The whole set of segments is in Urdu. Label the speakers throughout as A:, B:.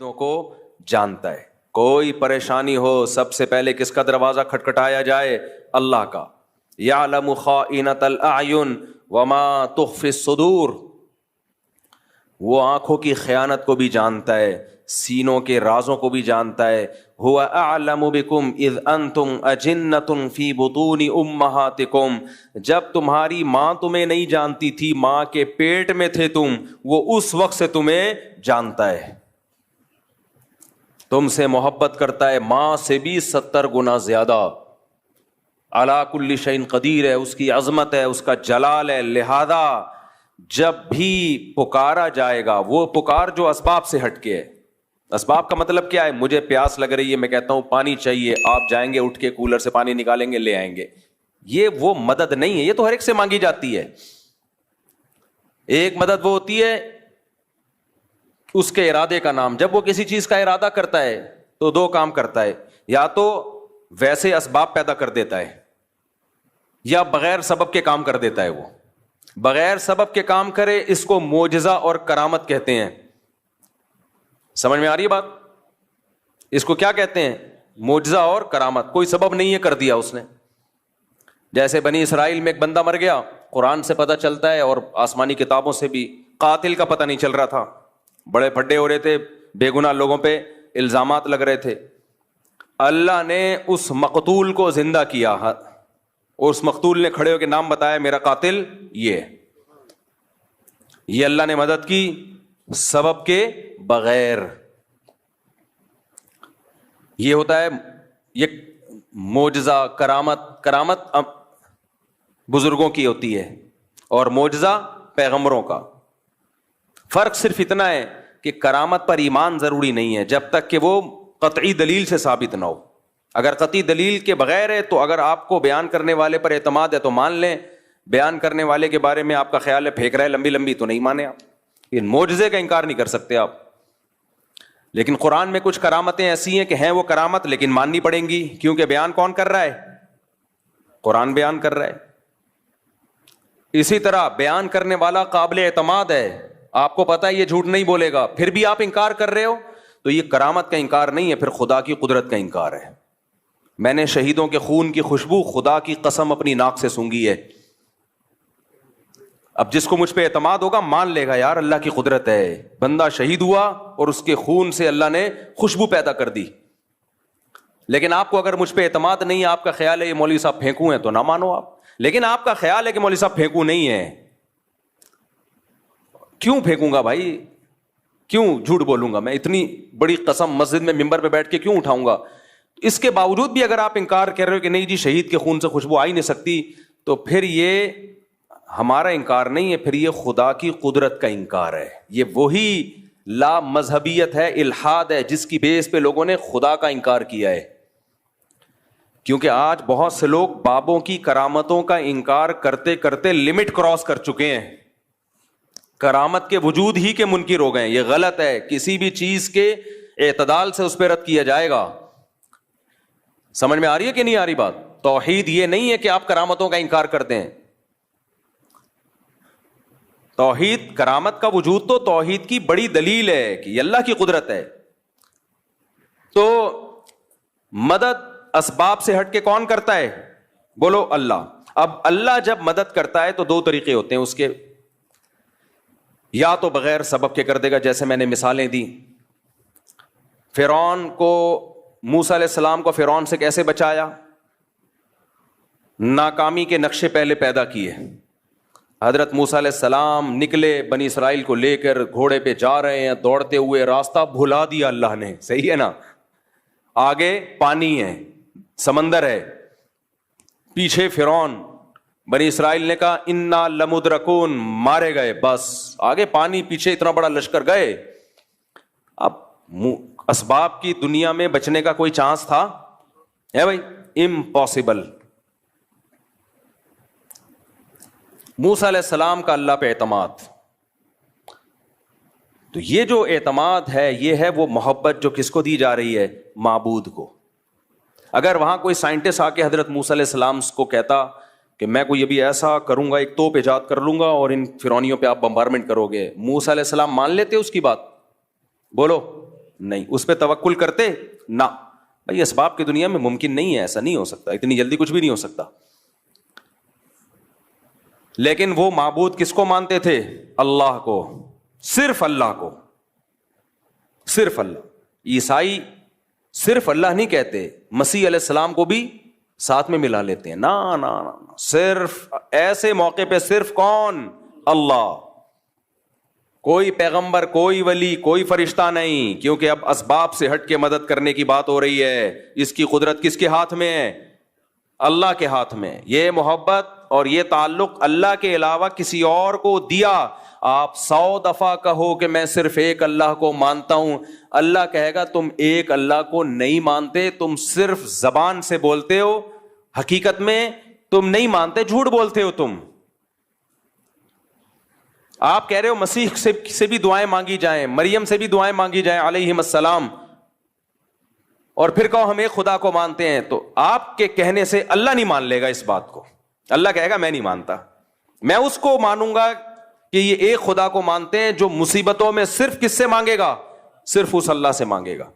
A: شہیدوں کو جانتا ہے. کوئی پریشانی ہو سب سے پہلے کس کا دروازہ کھٹکھٹایا جائے؟ اللہ کا. یعلم خائنۃ الاعین وما تخفی الصدور. وہ آنکھوں کی خیانت کو بھی جانتا ہے, سینوں کے رازوں کو بھی جانتا ہے. هو اعلم بکم اذ انتم اجنۃ فی بطون امہاتکم. جب تمہاری ماں تمہیں نہیں جانتی تھی, ماں کے پیٹ میں تھے تم, وہ اس وقت سے تمہیں جانتا ہے, تم سے محبت کرتا ہے, ماں سے بھی 70 گنا زیادہ. علی کل شیء قدیر ہے, اس کی عظمت ہے, اس کا جلال ہے. لہذا جب بھی پکارا جائے گا, وہ پکار جو اسباب سے ہٹ کے ہے. اسباب کا مطلب کیا ہے؟ مجھے پیاس لگ رہی ہے, میں کہتا ہوں پانی چاہیے, آپ جائیں گے اٹھ کے کولر سے پانی نکالیں گے لے آئیں گے. یہ وہ مدد نہیں ہے, یہ تو ہر ایک سے مانگی جاتی ہے. ایک مدد وہ ہوتی ہے اس کے ارادے کا نام. جب وہ کسی چیز کا ارادہ کرتا ہے تو دو کام کرتا ہے, یا تو ویسے اسباب پیدا کر دیتا ہے یا بغیر سبب کے کام کر دیتا ہے. وہ بغیر سبب کے کام کرے, اس کو معجزہ اور کرامت کہتے ہیں. سمجھ میں آ رہی ہے بات؟ اس کو کیا کہتے ہیں؟ معجزہ اور کرامت. کوئی سبب نہیں ہے, کر دیا اس نے. جیسے بنی اسرائیل میں ایک بندہ مر گیا, قرآن سے پتہ چلتا ہے اور آسمانی کتابوں سے بھی. قاتل کا پتہ نہیں چل رہا تھا, بڑے پھڈے ہو رہے تھے, بے گناہ لوگوں پہ الزامات لگ رہے تھے. اللہ نے اس مقتول کو زندہ کیا, اور اس مقتول نے کھڑے ہو کے نام بتایا, میرا قاتل یہ اللہ نے مدد کی سبب کے بغیر. یہ ہوتا ہے یہ معجزہ. کرامت بزرگوں کی ہوتی ہے اور معجزہ پیغمبروں کا. فرق صرف اتنا ہے کہ کرامت پر ایمان ضروری نہیں ہے جب تک کہ وہ قطعی دلیل سے ثابت نہ ہو. اگر قطعی دلیل کے بغیر ہے تو اگر آپ کو بیان کرنے والے پر اعتماد ہے تو مان لیں, بیان کرنے والے کے بارے میں آپ کا خیال ہے پھینک رہا ہے لمبی لمبی, تو نہیں مانے آپ. یہ معجزے کا انکار نہیں کر سکتے آپ. لیکن قرآن میں کچھ کرامتیں ایسی ہیں کہ ہیں وہ کرامت لیکن ماننی پڑیں گی, کیونکہ بیان کون کر رہا ہے؟ قرآن بیان کر رہا ہے. اسی طرح بیان کرنے والا قابل اعتماد ہے, آپ کو پتا ہے یہ جھوٹ نہیں بولے گا, پھر بھی آپ انکار کر رہے ہو, تو یہ کرامت کا انکار نہیں ہے, پھر خدا کی قدرت کا انکار ہے. میں نے شہیدوں کے خون کی خوشبو خدا کی قسم اپنی ناک سے سونگھی ہے. اب جس کو مجھ پہ اعتماد ہوگا مان لے گا یار اللہ کی قدرت ہے, بندہ شہید ہوا اور اس کے خون سے اللہ نے خوشبو پیدا کر دی. لیکن آپ کو اگر مجھ پہ اعتماد نہیں ہے, آپ کا خیال ہے یہ مولوی صاحب پھینکو ہیں, تو نہ مانو آپ. لیکن آپ کا خیال ہے کہ مولوی صاحب پھینکو نہیں ہے, کیوں پھینکوں گا بھائی, کیوں جھوٹ بولوں گا میں, اتنی بڑی قسم مسجد میں ممبر پہ بیٹھ کے کیوں اٹھاؤں گا. اس کے باوجود بھی اگر آپ انکار کر رہے ہو کہ نہیں جی شہید کے خون سے خوشبو آ ہی نہیں سکتی, تو پھر یہ ہمارا انکار نہیں ہے, پھر یہ خدا کی قدرت کا انکار ہے. یہ وہی لا مذہبیت ہے, الحاد ہے, جس کی بیس پہ لوگوں نے خدا کا انکار کیا ہے. کیونکہ آج بہت سے لوگ بابوں کی کرامتوں کا انکار کرتے کرتے لمٹ کراس کر چکے ہیں, کرامت کے وجود ہی کے منکر ہو گئے ہیں. یہ غلط ہے, کسی بھی چیز کے اعتدال سے اس پہ رد کیا جائے گا. سمجھ میں آ رہی ہے کہ نہیں آ رہی بات؟ توحید یہ نہیں ہے کہ آپ کرامتوں کا انکار کر دیں. توحید کرامت کا وجود تو توحید کی بڑی دلیل ہے کہ یہ اللہ کی قدرت ہے. تو مدد اسباب سے ہٹ کے کون کرتا ہے؟ بولو اللہ. اب اللہ جب مدد کرتا ہے تو دو طریقے ہوتے ہیں اس کے, یا تو بغیر سبب کے کر دے گا, جیسے میں نے مثالیں دی. فرعون کو, موسیٰ علیہ السلام کو فرعون سے کیسے بچایا؟ ناکامی کے نقشے پہلے پیدا کیے. حضرت موسیٰ علیہ السلام نکلے بنی اسرائیل کو لے کر, گھوڑے پہ جا رہے ہیں دوڑتے ہوئے, راستہ بھلا دیا اللہ نے, صحیح ہے نا, آگے پانی ہے, سمندر ہے, پیچھے فرعون. بنی اسرائیل نے کہا انا لمدرکون, مارے گئے, بس آگے پانی, پیچھے اتنا بڑا لشکر گئے. اب اسباب کی دنیا میں بچنے کا کوئی چانس تھا ہے بھائی؟ امپاسبل. موسیٰ علیہ السلام کا اللہ پہ اعتماد, تو یہ جو اعتماد ہے یہ ہے وہ محبت جو کس کو دی جا رہی ہے؟ معبود کو. اگر وہاں کوئی سائنٹسٹ آ کے حضرت موسیٰ علیہ السلام کو کہتا کہ میں کوئی ابھی ایسا کروں گا, ایک توپ ایجاد کر لوں گا اور ان فرعونیوں پہ آپ بمبارمنٹ کرو گے, موسیٰ علیہ السلام مان لیتے اس کی بات؟ بولو نہیں. اس پہ توکل کرتے نہ. بھائی اسباب کی دنیا میں ممکن نہیں ہے, ایسا نہیں ہو سکتا, اتنی جلدی کچھ بھی نہیں ہو سکتا. لیکن وہ معبود کس کو مانتے تھے؟ اللہ کو, صرف اللہ کو, صرف اللہ. عیسائی صرف اللہ نہیں کہتے, مسیح علیہ السلام کو بھی ساتھ میں ملا لیتے ہیں. نا نا نا, صرف ایسے موقع پہ صرف کون؟ اللہ. کوئی پیغمبر, کوئی ولی, کوئی فرشتہ نہیں, کیونکہ اب اسباب سے ہٹ کے مدد کرنے کی بات ہو رہی ہے. اس کی قدرت کس کے ہاتھ میں ہے؟ اللہ کے ہاتھ میں. یہ محبت اور یہ تعلق اللہ کے علاوہ کسی اور کو دیا. آپ 100 دفعہ کہو کہ میں صرف ایک اللہ کو مانتا ہوں, اللہ کہے گا تم ایک اللہ کو نہیں مانتے, تم صرف زبان سے بولتے ہو, حقیقت میں تم نہیں مانتے, جھوٹ بولتے ہو تم. آپ کہہ رہے ہو مسیح سے بھی دعائیں مانگی جائیں, مریم سے بھی دعائیں مانگی جائیں علیہم السلام, اور پھر کہو ہم ایک خدا کو مانتے ہیں, تو آپ کے کہنے سے اللہ نہیں مان لے گا اس بات کو. اللہ کہے گا میں نہیں مانتا, میں اس کو مانوں گا کہ یہ ایک خدا کو مانتے ہیں جو مصیبتوں میں صرف کس سے مانگے گا؟ صرف اس اللہ سے مانگے گا.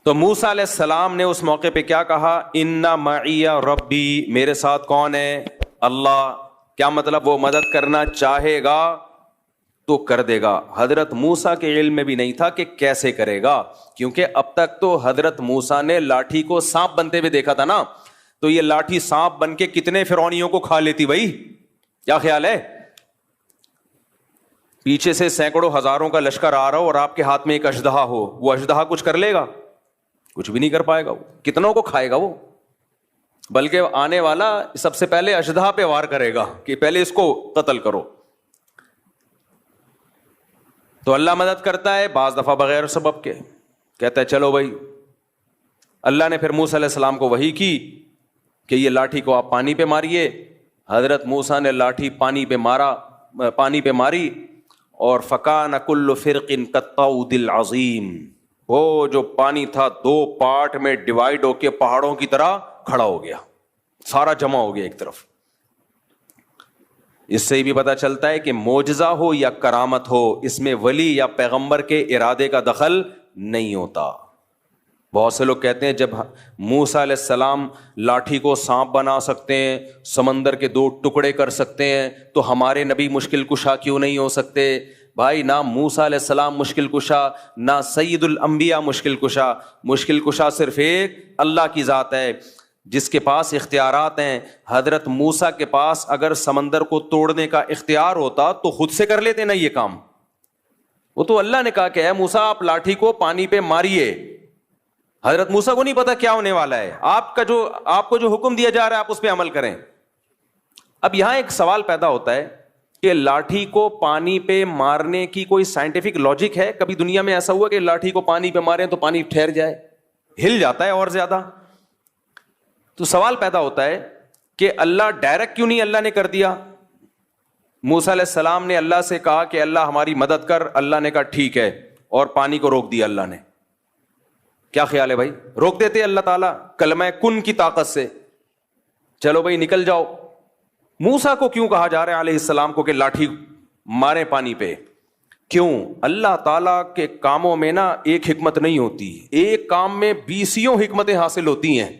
A: تو موسیٰ علیہ السلام نے اس موقع پہ کیا کہا؟ ان معی ربی, میرے ساتھ کون ہے؟ اللہ. کیا مطلب؟ وہ مدد کرنا چاہے گا تو کر دے گا. حضرت موسیٰ کے علم میں بھی نہیں تھا کہ کیسے کرے گا, کیونکہ اب تک تو حضرت موسیٰ نے لاٹھی کو سانپ بنتے ہوئے دیکھا تھا نا, تو یہ لاٹھی سانپ بن کے کتنے فرعونیوں کو کھا لیتی بھائی, کیا خیال ہے؟ پیچھے سے سینکڑوں ہزاروں کا لشکر آ رہا ہو اور آپ کے ہاتھ میں ایک اژدہا ہو, وہ اژدہا کچھ کر لے گا؟ کچھ بھی نہیں کر پائے گا. وہ کتنوں کو کھائے گا وہ؟ بلکہ آنے والا سب سے پہلے اژدہا پہ وار کرے گا کہ پہلے اس کو قتل کرو. تو اللہ مدد کرتا ہے بعض دفعہ بغیر سبب کے, کہتا ہے چلو بھائی. اللہ نے پھر موسیٰ علیہ السلام کو وحی کی کہ یہ لاٹھی کو آپ پانی پہ ماریے. حضرت موسیٰ نے لاٹھی پانی پہ ماری اور فکان کل فرق کالطود العظیم, وہ جو پانی تھا 2 پارٹ میں ڈیوائڈ ہو کے پہاڑوں کی طرح کھڑا ہو گیا, سارا جمع ہو گیا ایک طرف. اس سے بھی پتا چلتا ہے کہ معجزہ ہو یا کرامت ہو, اس میں ولی یا پیغمبر کے ارادے کا دخل نہیں ہوتا. بہت سے لوگ کہتے ہیں جب موسیٰ علیہ السلام لاٹھی کو سانپ بنا سکتے ہیں, سمندر کے 2 ٹکڑے کر سکتے ہیں, تو ہمارے نبی مشکل کشا کیوں نہیں ہو سکتے؟ بھائی نہ موسیٰ علیہ السلام مشکل کشا, نہ سید الانبیاء مشکل کشا. مشکل کشا صرف ایک اللہ کی ذات ہے جس کے پاس اختیارات ہیں. حضرت موسیٰ کے پاس اگر سمندر کو توڑنے کا اختیار ہوتا تو خود سے کر لیتے نا یہ کام. وہ تو اللہ نے کہا کہ اے موسیٰ آپ لاٹھی کو پانی پہ ماریے. حضرت موسیٰ کو نہیں پتا کیا ہونے والا ہے, آپ کو جو حکم دیا جا رہا ہے آپ اس پہ عمل کریں. اب یہاں ایک سوال پیدا ہوتا ہے کہ لاٹھی کو پانی پہ مارنے کی کوئی سائنٹیفک لاجک ہے؟ کبھی دنیا میں ایسا ہوا کہ لاٹھی کو پانی پہ ماریں تو پانی ٹھہر جائے؟ ہل جاتا ہے اور زیادہ. تو سوال پیدا ہوتا ہے کہ اللہ ڈائریکٹ کیوں نہیں اللہ نے کر دیا؟ موسیٰ علیہ السلام نے اللہ سے کہا کہ اللہ ہماری مدد کر, اللہ نے کہا ٹھیک ہے, اور پانی کو روک دیا اللہ نے. کیا خیال ہے بھائی؟ روک دیتے اللہ تعالیٰ کلمہ کن کی طاقت سے, چلو بھائی نکل جاؤ. موسیٰ کو کیوں کہا جا رہا ہے علیہ السلام کو کہ لاٹھی مارے پانی پہ؟ کیوں؟ اللہ تعالیٰ کے کاموں میں نا ایک حکمت نہیں ہوتی, ایک کام میں 20 حکمتیں حاصل ہوتی ہیں.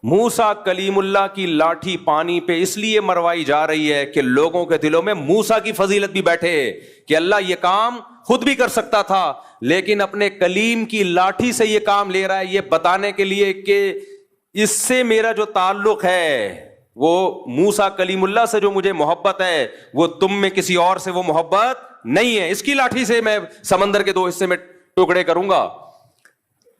A: موسیٰ کلیم اللہ کی لاٹھی پانی پہ اس لیے مروائی جا رہی ہے کہ لوگوں کے دلوں میں موسیٰ کی فضیلت بھی بیٹھے کہ اللہ یہ کام خود بھی کر سکتا تھا لیکن اپنے کلیم کی لاٹھی سے یہ کام لے رہا ہے, یہ بتانے کے لیے کہ اس سے میرا جو تعلق ہے, وہ موسیٰ کلیم اللہ سے جو مجھے محبت ہے, وہ تم میں کسی اور سے وہ محبت نہیں ہے. اس کی لاٹھی سے میں سمندر کے 2 حصے میں ٹکڑے کروں گا.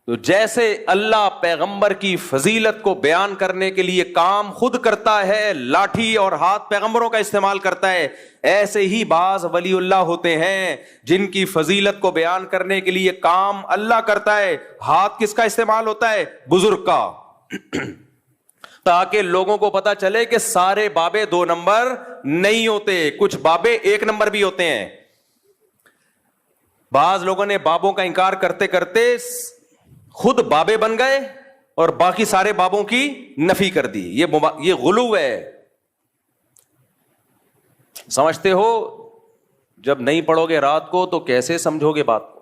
A: تو جیسے اللہ پیغمبر کی فضیلت کو بیان کرنے کے لیے کام خود کرتا ہے, لاٹھی اور ہاتھ پیغمبروں کا استعمال کرتا ہے, ایسے ہی بعض ولی اللہ ہوتے ہیں جن کی فضیلت کو بیان کرنے کے لیے کام اللہ کرتا ہے, ہاتھ کس کا استعمال ہوتا ہے؟ بزرگ کا, تاکہ لوگوں کو پتا چلے کہ سارے بابے 2 نمبر نہیں ہوتے, کچھ بابے 1 نمبر بھی ہوتے ہیں. بعض لوگوں نے بابوں کا انکار کرتے کرتے خود بابے بن گئے اور باقی سارے بابوں کی نفی کر دی. یہ غلو ہے. سمجھتے ہو جب نہیں پڑھو گے رات کو تو کیسے سمجھو گے بات کو؟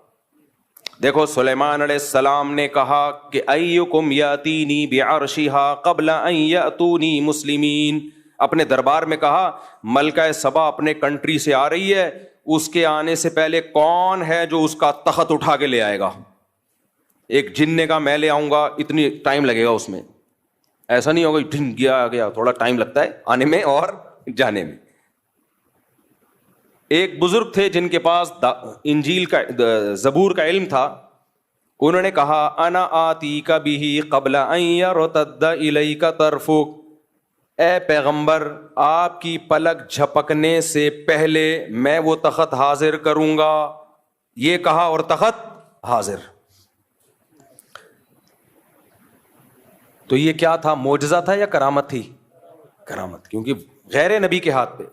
A: دیکھو سلیمان علیہ السلام نے کہا کہ ایکم یاتینی بعرشھا قبل ان یاتونی مسلمین، اپنے دربار میں کہا ملکہ سبا اپنے کنٹری سے آ رہی ہے، اس کے آنے سے پہلے کون ہے جو اس کا تخت اٹھا کے لے آئے گا؟ ایک جن نے کہا میں لے آؤں گا، اتنی ٹائم لگے گا اس میں، ایسا نہیں ہوگا ڈھن گیا، تھوڑا ٹائم لگتا ہے آنے میں اور جانے میں۔ ایک بزرگ تھے جن کے پاس انجیل کا زبور کا علم تھا، انہوں نے کہا انا آتیک بہ قبل ان یرتد الیک طرفک، اے پیغمبر آپ کی پلک جھپکنے سے پہلے میں وہ تخت حاضر کروں گا۔ یہ کہا اور تخت حاضر۔ تو یہ کیا تھا؟ معجزہ تھا یا کرامت تھی؟ کرامت، کیونکہ غیر نبی کے ہاتھ پہ،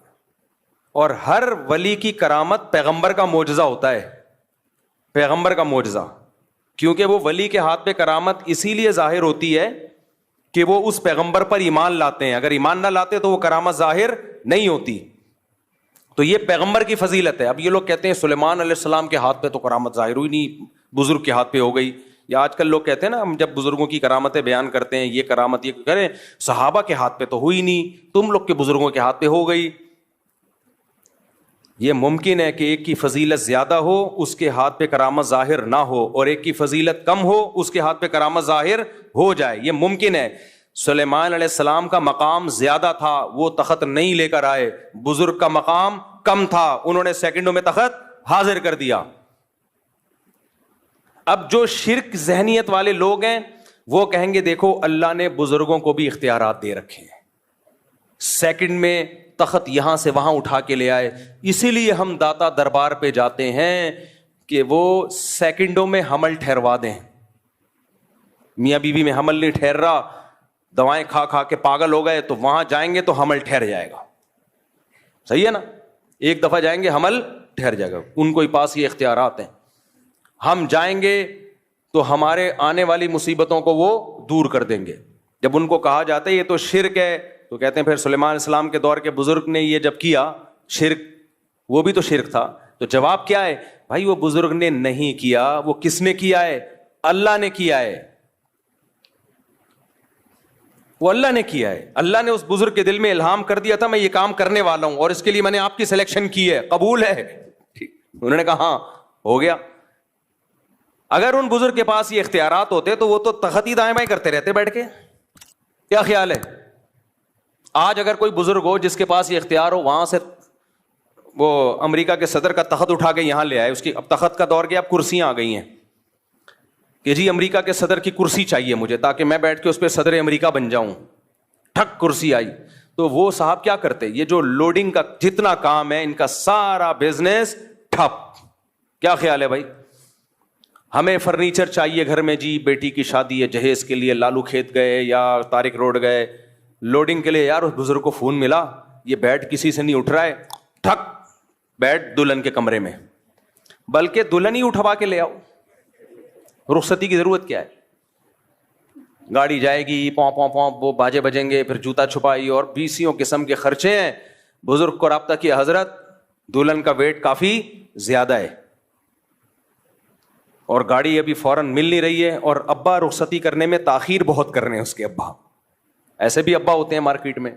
A: اور ہر ولی کی کرامت پیغمبر کا معجزہ ہوتا ہے، پیغمبر کا معجزہ، کیونکہ وہ ولی کے ہاتھ پہ کرامت اسی لیے ظاہر ہوتی ہے کہ وہ اس پیغمبر پر ایمان لاتے ہیں، اگر ایمان نہ لاتے تو وہ کرامت ظاہر نہیں ہوتی۔ تو یہ پیغمبر کی فضیلت ہے۔ اب یہ لوگ کہتے ہیں سلیمان علیہ السلام کے ہاتھ پہ تو کرامت ظاہر ہوئی نہیں، بزرگ کے ہاتھ پہ ہو گئی، یا آج کل لوگ کہتے ہیں نا ہم جب بزرگوں کی کرامتیں بیان کرتے ہیں، یہ کرامت یہ کریں صحابہ کے ہاتھ پہ تو ہوئی نہیں، تم لوگ کے بزرگوں کے ہاتھ پہ ہو گئی۔ یہ ممکن ہے کہ ایک کی فضیلت زیادہ ہو اس کے ہاتھ پہ کرامت ظاہر نہ ہو، اور ایک کی فضیلت کم ہو اس کے ہاتھ پہ کرامت ظاہر ہو جائے، یہ ممکن ہے۔ سلیمان علیہ السلام کا مقام زیادہ تھا، وہ تخت نہیں لے کر آئے، بزرگ کا مقام کم تھا، انہوں نے سیکنڈوں میں تخت حاضر کر دیا۔ اب جو شرک ذہنیت والے لوگ ہیں وہ کہیں گے دیکھو اللہ نے بزرگوں کو بھی اختیارات دے رکھے ہیں، سیکنڈ میں تخت یہاں سے وہاں اٹھا کے لے آئے، اسی لیے ہم داتا دربار پہ جاتے ہیں کہ وہ سیکنڈوں میں حمل ٹھہروا دیں۔ میاں بیوی میں حمل نہیں ٹھہر رہا، دوائیں کھا کھا کے پاگل ہو گئے، تو وہاں جائیں گے تو حمل ٹھہر جائے گا، صحیح ہے نا؟ ایک دفعہ جائیں گے حمل ٹھہر جائے گا، ان کو پاس یہ اختیارات ہیں۔ ہم جائیں گے تو ہمارے آنے والی مصیبتوں کو وہ دور کر دیں گے۔ جب ان کو کہا جاتا ہے یہ تو شرک ہے تو کہتے ہیں پھر سلیمان علیہ السلام کے دور کے بزرگ نے یہ جب کیا شرک، وہ بھی تو شرک تھا، تو جواب کیا ہے؟ بھائی وہ بزرگ نے نہیں کیا، وہ کس نے کیا ہے؟ اللہ نے کیا ہے، وہ اللہ نے کیا ہے۔ اللہ نے اس بزرگ کے دل میں الہام کر دیا تھا میں یہ کام کرنے والا ہوں اور اس کے لیے میں نے آپ کی سلیکشن کی ہے، قبول ہے؟ انہوں نے کہا ہاں ہو گیا۔ اگر ان بزرگ کے پاس یہ اختیارات ہوتے تو وہ تو تخت ہی دائیں بائیں کرتے رہتے بیٹھ کے۔ کیا خیال ہے؟ آج اگر کوئی بزرگ ہو جس کے پاس یہ اختیار ہو، وہاں سے وہ امریکہ کے صدر کا تخت اٹھا کے یہاں لے آئے، اس کی اب تخت کا دور گیا، اب کرسیاں آ گئی ہیں کہ جی امریکہ کے صدر کی کرسی چاہیے مجھے تاکہ میں بیٹھ کے اس پہ صدر امریکہ بن جاؤں، ٹھک کرسی آئی، تو وہ صاحب کیا کرتے؟ یہ جو لوڈنگ کا جتنا کام ہے ان کا سارا بزنس ٹھپ۔ کیا خیال ہے بھائی؟ ہمیں فرنیچر چاہیے گھر میں، جی بیٹی کی شادی ہے، جہیز کے لیے لالو کھیت گئے یا طارق روڈ گئے لوڈنگ کے لیے، یار اس بزرگ کو فون ملا یہ بیڈ کسی سے نہیں اٹھ رہا ہے، ٹھک بیڈ دلہن کے کمرے میں، بلکہ دلہن ہی اٹھوا کے لے آؤ، رخصتی کی ضرورت کیا ہے؟ گاڑی جائے گی، پوں پوں پوں، وہ باجے بجیں گے، پھر جوتا چھپائی اور 20 قسم کے خرچے ہیں۔ بزرگ کو رابطہ کیا حضرت دلہن کا ویٹ کافی زیادہ ہے اور گاڑی ابھی فوراً مل نہیں رہی ہے، اور ابا رخصتی کرنے میں تاخیر بہت کر رہے ہیں، اس کے ابا، ایسے بھی ابا ہوتے ہیں مارکیٹ میں۔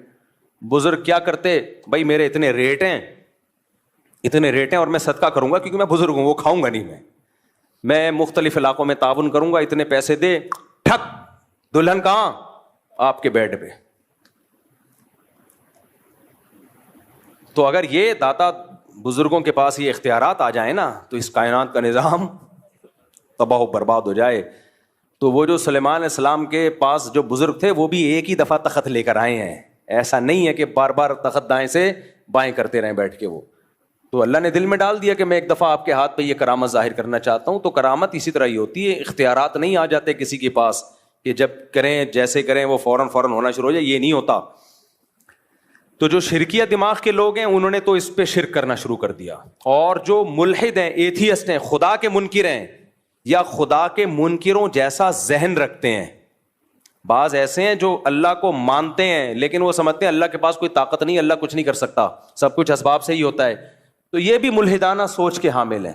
A: بزرگ کیا کرتے؟ بھائی میرے اتنے ریٹ ہیں اور میں صدقہ کروں گا کیونکہ میں بزرگ ہوں، وہ کھاؤں گا نہیں، میں مختلف علاقوں میں تعاون کروں گا، اتنے پیسے دے، ٹھک دلہن کہاں؟ آپ کے بیڈ پہ۔ تو اگر یہ داتا بزرگوں کے پاس یہ اختیارات آ جائیں نا تو اس کائنات کا نظام تباہ و برباد ہو جائے۔ تو وہ جو سلیمان علیہ السلام کے پاس جو بزرگ تھے وہ بھی ایک ہی دفعہ تخت لے کر آئے ہیں، ایسا نہیں ہے کہ بار بار تخت دائیں سے بائیں کرتے رہیں بیٹھ کے۔ وہ تو اللہ نے دل میں ڈال دیا کہ میں ایک دفعہ آپ کے ہاتھ پہ یہ کرامت ظاہر کرنا چاہتا ہوں۔ تو کرامت اسی طرح ہی ہوتی ہے، اختیارات نہیں آ جاتے کسی کے پاس کہ جب کریں جیسے کریں وہ فوراً ہونا شروع ہو جائے، یہ نہیں ہوتا۔ تو جو شرکیہ دماغ کے لوگ ہیں انہوں نے تو اس پہ شرک کرنا شروع کر دیا، اور جو ملحد ہیں، ایتھیسٹ ہیں، خدا کے منکر ہیں یا خدا کے منکروں جیسا ذہن رکھتے ہیں، بعض ایسے ہیں جو اللہ کو مانتے ہیں لیکن وہ سمجھتے ہیں اللہ کے پاس کوئی طاقت نہیں، اللہ کچھ نہیں کر سکتا، سب کچھ اسباب سے ہی ہوتا ہے۔ تو یہ بھی ملحدانہ سوچ کے حامل ہیں.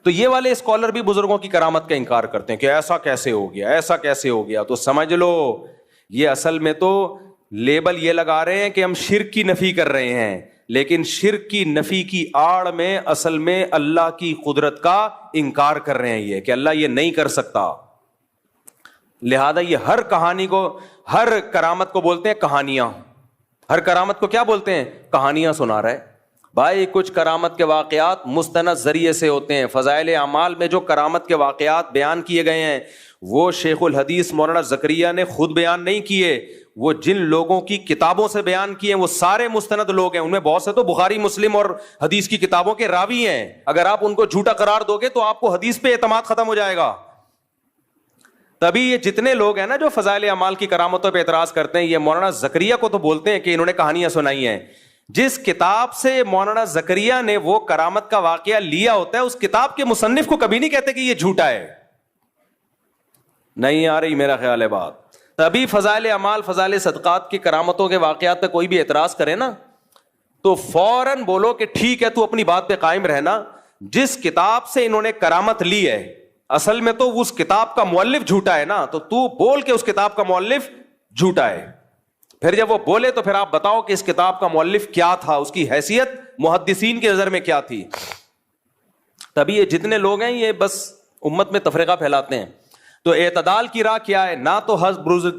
A: تو یہ والے اسکالر بھی بزرگوں کی کرامت کا انکار کرتے ہیں کہ ایسا کیسے ہو گیا, ایسا کیسے ہو گیا. تو سمجھ لو یہ اصل میں تو لیبل یہ لگا رہے ہیں کہ ہم شرک کی نفی کر رہے ہیں, لیکن شرک کی نفی کی آڑ میں اصل میں اللہ کی قدرت کا انکار کر رہے ہیں, یہ کہ اللہ یہ نہیں کر سکتا. لہذا یہ ہر کہانی کو, ہر کرامت کو بولتے ہیں کہانیاں. ہر کرامت کو کیا بولتے ہیں؟ کہانیاں سنا رہا ہے. بھائی کچھ کرامت کے واقعات مستند ذریعے سے ہوتے ہیں. فضائل اعمال میں جو کرامت کے واقعات بیان کیے گئے ہیں وہ شیخ الحدیث مولانا زکریا نے خود بیان نہیں کیے, وہ جن لوگوں کی کتابوں سے بیان کیے ہیں وہ سارے مستند لوگ ہیں. ان میں بہت سے تو بخاری مسلم اور حدیث کی کتابوں کے راوی ہیں. اگر آپ ان کو جھوٹا قرار دو گے تو آپ کو حدیث پہ اعتماد ختم ہو جائے گا. تبھی یہ جتنے لوگ ہیں نا جو فضائل اعمال کی کرامتوں پہ اعتراض کرتے ہیں, یہ مولانا زکریا کو تو بولتے ہیں کہ انہوں نے کہانیاں سنائی ہیں. جس کتاب سے مولانا زکریا نے وہ کرامت کا واقعہ لیا ہوتا ہے اس کتاب کے مصنف کو کبھی نہیں کہتے کہ یہ جھوٹا ہے. نہیں آ رہی میرا خیال ہے بات. تبھی فضائل اعمال, فضائل صدقات کی کرامتوں کے واقعات پہ کوئی بھی اعتراض کرے نا تو فوراً بولو کہ ٹھیک ہے تو اپنی بات پہ قائم رہنا. جس کتاب سے انہوں نے کرامت لی ہے اصل میں تو اس کتاب کا مؤلف جھوٹا ہے نا, تو بول کہ اس کتاب کا مؤلف جھوٹا ہے. پھر جب وہ بولے تو پھر آپ بتاؤ کہ اس کتاب کا مؤلف کیا تھا, اس کی حیثیت محدثین کی نظر میں کیا تھی. تبھی یہ جتنے لوگ ہیں یہ بس امت میں تفرقہ پھیلاتے ہیں. تو اعتدال کی راہ کیا ہے؟ نہ تو ہر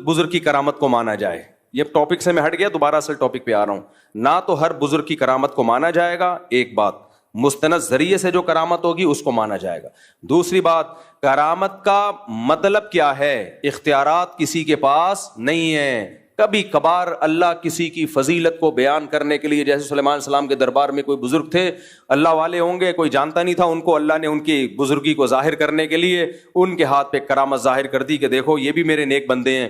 A: بزرگ کی کرامت کو مانا جائے, یہ ٹاپک سے میں ہٹ گیا, دوبارہ اصل ٹاپک پہ آ رہا ہوں. نہ تو ہر بزرگ کی کرامت کو مانا جائے گا, ایک بات. مستند ذریعے سے جو کرامت ہوگی اس کو مانا جائے گا. دوسری بات, کرامت کا مطلب کیا ہے؟ اختیارات کسی کے پاس نہیں ہے. کبھی کبھار اللہ کسی کی فضیلت کو بیان کرنے کے لیے, جیسے سلیمان علیہ السلام کے دربار میں کوئی بزرگ تھے, اللہ والے ہوں گے, کوئی جانتا نہیں تھا ان کو, اللہ نے ان کی بزرگی کو ظاہر کرنے کے لیے ان کے ہاتھ پہ کرامت ظاہر کر دی کہ دیکھو یہ بھی میرے نیک بندے ہیں.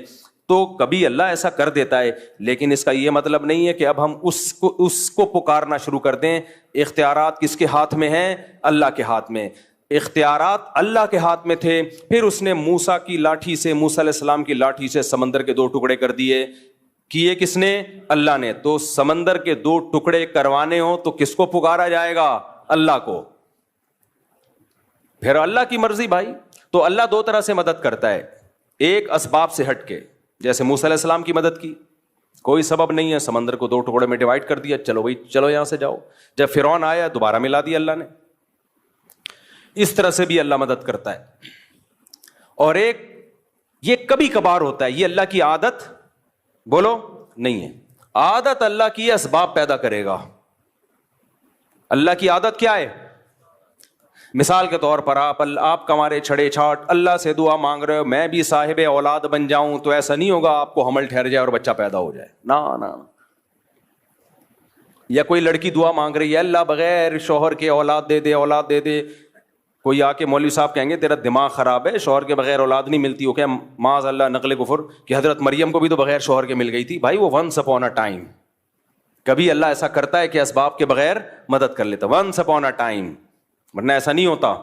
A: تو کبھی اللہ ایسا کر دیتا ہے, لیکن اس کا یہ مطلب نہیں ہے کہ اب ہم اس کو پکارنا شروع کر دیں. اختیارات کس کے ہاتھ میں ہیں؟ اللہ کے ہاتھ میں. اختیارات اللہ کے ہاتھ میں تھے, پھر اس نے موسیٰ کی لاٹھی سے, موسیٰ علیہ السلام کی لاٹھی سے سمندر کے 2 ٹکڑے کر دیے. کیے کس نے؟ اللہ نے. تو سمندر کے 2 ٹکڑے کروانے ہوں تو کس کو پکارا جائے گا؟ اللہ کو. پھر اللہ کی مرضی بھائی. تو اللہ 2 طرح سے مدد کرتا ہے, ایک اسباب سے ہٹ کے, جیسے موسیٰ علیہ السلام کی مدد کی, کوئی سبب نہیں ہے, سمندر کو 2 ٹکڑے میں ڈیوائڈ کر دیا, چلو بھائی چلو یہاں سے جاؤ. جب فرعون آیا دوبارہ ملا دیا اللہ نے. اس طرح سے بھی اللہ مدد کرتا ہے. اور ایک یہ کبھی کبھار ہوتا ہے, یہ اللہ کی عادت بولو نہیں ہے. عادت اللہ کی اسباب پیدا کرے گا. اللہ کی عادت کیا ہے؟ مثال کے طور پر آپ کمارے چھڑے چھاٹ اللہ سے دعا مانگ رہے ہو میں بھی صاحب اولاد بن جاؤں, تو ایسا نہیں ہوگا آپ کو حمل ٹھہر جائے اور بچہ پیدا ہو جائے. نا. یا کوئی لڑکی دعا مانگ رہی ہے اللہ بغیر شوہر کے اولاد دے دے, اولاد دے دے. کوئی آ کے مولوی صاحب کہیں گے تیرا دماغ خراب ہے, شوہر کے بغیر اولاد نہیں ملتی. ہو کیا معاذ اللہ نقل کفر کہ حضرت مریم کو بھی تو بغیر شوہر کے مل گئی تھی. بھائی وہ ونس اپون اے ٹائم. کبھی اللہ ایسا کرتا ہے کہ اسباب کے بغیر مدد کر لیتا, ونس اپون اے ٹائم, ورنہ ایسا نہیں ہوتا.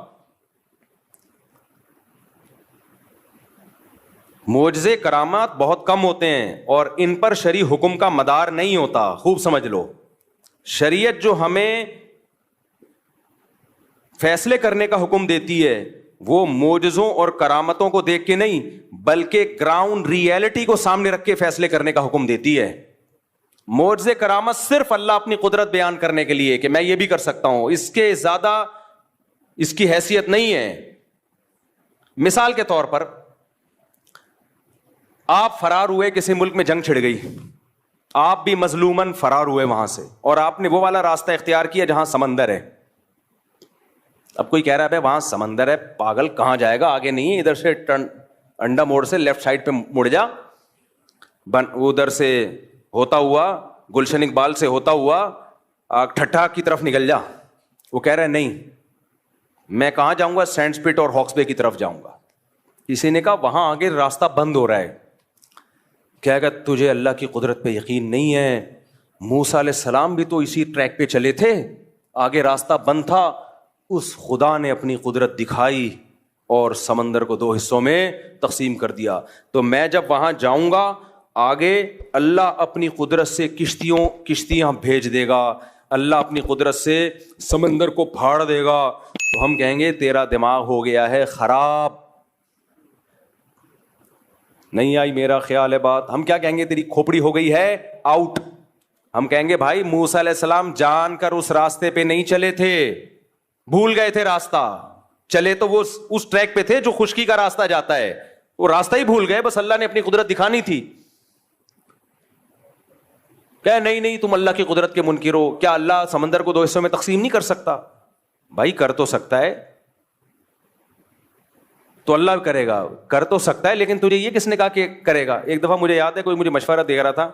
A: معجزے کرامات بہت کم ہوتے ہیں اور ان پر شرعی حکم کا مدار نہیں ہوتا. خوب سمجھ لو, شریعت جو ہمیں فیصلے کرنے کا حکم دیتی ہے وہ معجزوں اور کرامتوں کو دیکھ کے نہیں بلکہ گراؤنڈ ریئلٹی کو سامنے رکھ کے فیصلے کرنے کا حکم دیتی ہے. معجزے کرامت صرف اللہ اپنی قدرت بیان کرنے کے لیے کہ میں یہ بھی کر سکتا ہوں, اس کے زیادہ اس کی حیثیت نہیں ہے. مثال کے طور پر آپ فرار ہوئے, کسی ملک میں جنگ چھڑ گئی, آپ بھی مظلوماً فرار ہوئے وہاں سے, اور آپ نے وہ والا راستہ اختیار کیا جہاں سمندر ہے. اب کوئی کہہ رہا ہے بھائی وہاں سمندر ہے, پاگل کہاں جائے گا, آگے نہیں ہے, ادھر سے انڈا موڑ سے لیفٹ سائڈ پہ مڑ جا, ادھر سے ہوتا ہوا گلشن اقبال سے ہوتا ہوا ٹھٹھا کی طرف نکل جا. وہ کہہ رہے نہیں میں کہاں جاؤں گا, سینڈ سپٹ اور ہاکس بے کی طرف جاؤں گا. کسی نے کہا وہاں آگے راستہ بند ہو رہا ہے. کہے گا تجھے اللہ کی قدرت پہ یقین نہیں ہے, موسیٰ علیہ السلام بھی تو اسی ٹریک پہ چلے تھے, آگے راستہ بند تھا, اس خدا نے اپنی قدرت دکھائی اور سمندر کو 2 حصوں میں تقسیم کر دیا. تو میں جب وہاں جاؤں گا آگے اللہ اپنی قدرت سے کشتیاں بھیج دے گا, اللہ اپنی قدرت سے سمندر کو پھاڑ دے گا تو ہم کہیں گے تیرا دماغ ہو گیا ہے خراب. نہیں آئی میرا خیال ہے بات. ہم کیا کہیں گے؟ تیری کھوپڑی ہو گئی ہے آؤٹ. ہم کہیں گے بھائی موسیٰ علیہ السلام جان کر اس راستے پہ نہیں چلے تھے, بھول گئے تھے راستہ. چلے تو وہ اس ٹریک پہ تھے جو خشکی کا راستہ جاتا ہے, وہ راستہ ہی بھول گئے, بس اللہ نے اپنی قدرت دکھانی تھی. کہ نہیں تم اللہ کی قدرت کے منکر ہو. کیا اللہ سمندر کو 2 حصوں میں تقسیم نہیں کر سکتا؟ بھائی کر تو سکتا ہے, تو اللہ کرے گا, کر تو سکتا ہے, لیکن تجھے یہ کس نے کہا کہ کرے گا؟ ایک دفعہ مجھے یاد ہے کوئی مجھے مشورہ دے رہا تھا,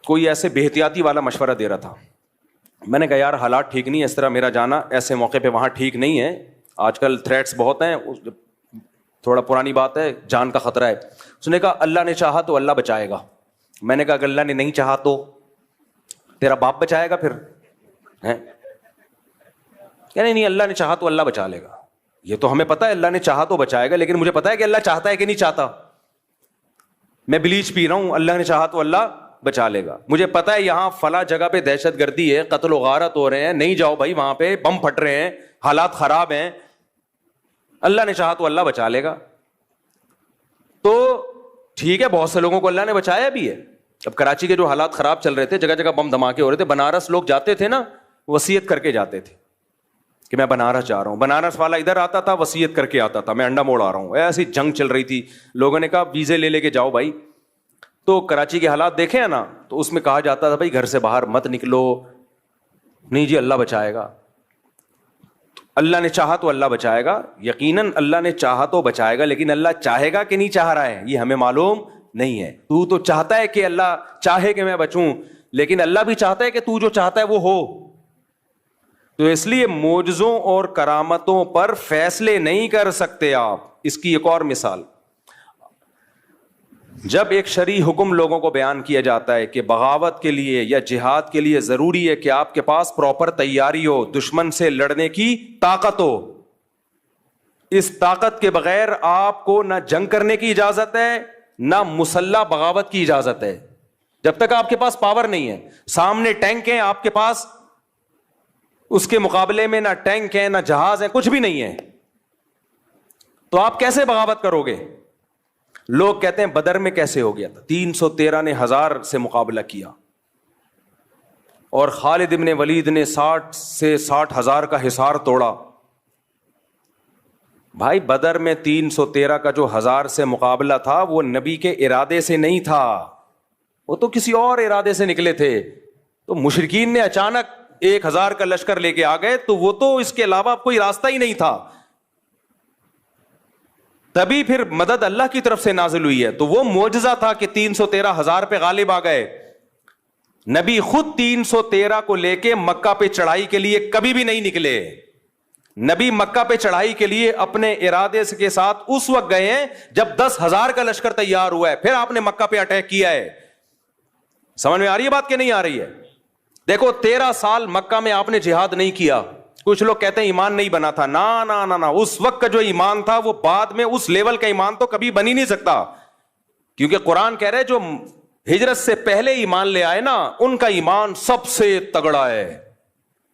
A: کوئی ایسے بے احتیاطی والا مشورہ دے رہا تھا. میں نے کہا یار حالات ٹھیک نہیں ہے, اس طرح میرا جانا ایسے موقع پہ وہاں ٹھیک نہیں ہے, آج کل تھریٹس بہت ہیں, تھوڑا پرانی بات ہے, جان کا خطرہ ہے. اس نے کہا اللہ نے چاہا تو اللہ بچائے گا. میں نے کہا اگر اللہ نے نہیں چاہا تو تیرا باپ بچائے گا پھر؟ نہیں اللہ نے چاہا تو اللہ بچا لے گا. یہ تو ہمیں پتا ہے اللہ نے چاہا تو بچائے گا, لیکن مجھے پتا ہے کہ اللہ چاہتا ہے کہ نہیں چاہتا. میں بلیچ پی رہا ہوں, اللہ نے چاہا تو اللہ بچا لے گا. مجھے پتا ہے یہاں فلاں جگہ پہ دہشت گردی ہے, قتل و غارت ہو رہے ہیں, نہیں جاؤ بھائی وہاں پہ, بم پھٹ رہے ہیں, حالات خراب ہیں, اللہ نے چاہا تو اللہ بچا لے گا. تو ٹھیک ہے, بہت سے لوگوں کو اللہ نے بچایا بھی ہے. اب کراچی کے جو حالات خراب چل رہے تھے, جگہ جگہ بم دھماکے ہو رہے تھے, بنارس لوگ جاتے تھے نا, وصیت کر کے جاتے تھے کہ میں بنارس جا رہا ہوں. بنارس والا ادھر آتا تھا, وصیت کر کے آتا تھا میں انڈا موڑ آ رہا ہوں. ایسی جنگ چل رہی تھی, لوگوں نے کہا ویزے لے کے جاؤ بھائی. تو کراچی کے حالات دیکھے ہیں نا, تو اس میں کہا جاتا تھا بھائی گھر سے باہر مت نکلو. نہیں جی اللہ بچائے گا. اللہ نے چاہا تو اللہ بچائے گا, یقیناً اللہ نے چاہا تو بچائے گا, لیکن اللہ چاہے گا کہ نہیں چاہ رہا ہے یہ ہمیں معلوم نہیں ہے. تو چاہتا ہے کہ اللہ چاہے کہ میں بچوں, لیکن اللہ بھی چاہتا ہے کہ تو جو چاہتا ہے وہ ہو. تو اس لیے معجزوں اور کرامتوں پر فیصلے نہیں کر سکتے آپ. اس کی ایک اور مثال, جب ایک شرعی حکم لوگوں کو بیان کیا جاتا ہے کہ بغاوت کے لیے یا جہاد کے لیے ضروری ہے کہ آپ کے پاس پراپر تیاری ہو, دشمن سے لڑنے کی طاقت ہو. اس طاقت کے بغیر آپ کو نہ جنگ کرنے کی اجازت ہے, نہ مسلح بغاوت کی اجازت ہے. جب تک آپ کے پاس پاور نہیں ہے, سامنے ٹینک ہیں آپ کے پاس, اس کے مقابلے میں نہ ٹینک ہے نہ جہاز ہے, کچھ بھی نہیں ہے, تو آپ کیسے بغاوت کرو گے؟ لوگ کہتے ہیں بدر میں کیسے ہو گیا تھا, 313 نے 1000 سے مقابلہ کیا, اور خالد ابن ولید نے 60 سے 60,000 کا حصار توڑا. بھائی بدر میں 313 کا جو 1000 سے مقابلہ تھا وہ نبی کے ارادے سے نہیں تھا, وہ تو کسی اور ارادے سے نکلے تھے. تو مشرکین نے اچانک 1000 کا لشکر لے کے آ گئے, تو وہ تو اس کے علاوہ کوئی راستہ ہی نہیں تھا. تبھی پھر مدد اللہ کی طرف سے نازل ہوئی ہے. تو وہ معجزہ تھا کہ 313,000 پہ غالب آ گئے. نبی خود 313 کو لے کے مکہ پہ چڑھائی کے لیے کبھی بھی نہیں نکلے. نبی مکہ پہ چڑھائی کے لیے اپنے ارادے کے ساتھ اس وقت گئے ہیں جب 10,000 کا لشکر تیار ہوا ہے, پھر آپ نے مکہ پہ اٹیک کیا ہے. سمجھ میں آ رہی ہے بات کہ نہیں آ رہی ہے؟ دیکھو 13 سال مکہ میں آپ نے جہاد نہیں کیا. کچھ لوگ کہتے ہیں ایمان نہیں بنا تھا. نا نا نا نا, اس وقت کا جو ایمان تھا وہ بعد میں اس لیول کا ایمان تو کبھی بن ہی نہیں سکتا, کیونکہ قرآن کہہ رہے جو ہجرت سے پہلے ایمان لے آئے نا ان کا ایمان سب سے تگڑا ہے.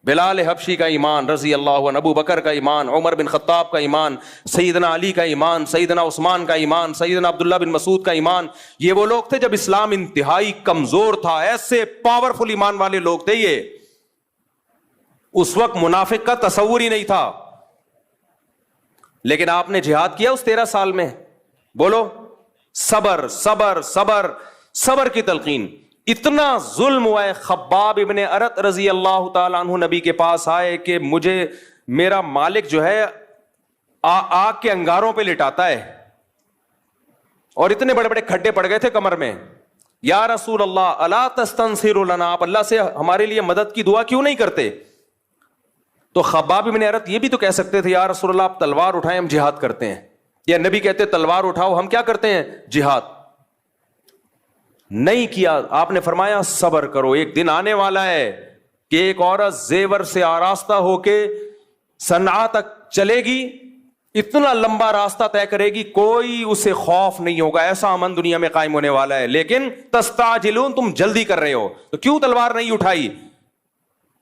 A: بلال حبشی کا ایمان رضی اللہ عنہ, ابو بکر کا ایمان, عمر بن خطاب کا ایمان, سیدنا علی کا ایمان, سیدنا عثمان کا ایمان, سیدنا عبداللہ بن مسعود کا ایمان. یہ وہ لوگ تھے جب اسلام انتہائی کمزور تھا, ایسے پاورفل ایمان والے لوگ تھے یہ. اس وقت منافق کا تصور ہی نہیں تھا, لیکن آپ نے جہاد کیا اس 13 سال میں. بولو صبر صبر صبر صبر کی تلقین. اتنا ظلم ہوا ہے, خباب ابن ارت رضی اللہ تعالیٰ عنہ نبی کے پاس آئے کہ مجھے میرا مالک جو ہے آگ کے انگاروں پہ لٹاتا ہے, اور اتنے بڑے بڑے کھڈے پڑ گئے تھے کمر میں. یا رسول اللہ الا تستنصر لنا, آپ اللہ سے ہمارے لیے مدد کی دعا کیوں نہیں کرتے؟ تو خباب ابن ارت یہ بھی تو کہہ سکتے تھے یا رسول اللہ آپ تلوار اٹھائیں ہم جہاد کرتے ہیں, یا نبی کہتے تلوار اٹھاؤ ہم کیا کرتے ہیں جہاد. نہیں کیا, آپ نے فرمایا صبر کرو, ایک دن آنے والا ہے کہ ایک عورت زیور سے آراستہ ہو کے صنعاء تک چلے گی, اتنا لمبا راستہ طے کرے گی, کوئی اسے خوف نہیں ہوگا, ایسا امن دنیا میں قائم ہونے والا ہے. لیکن تستعجلون, تم جلدی کر رہے ہو, تو کیوں تلوار نہیں اٹھائی؟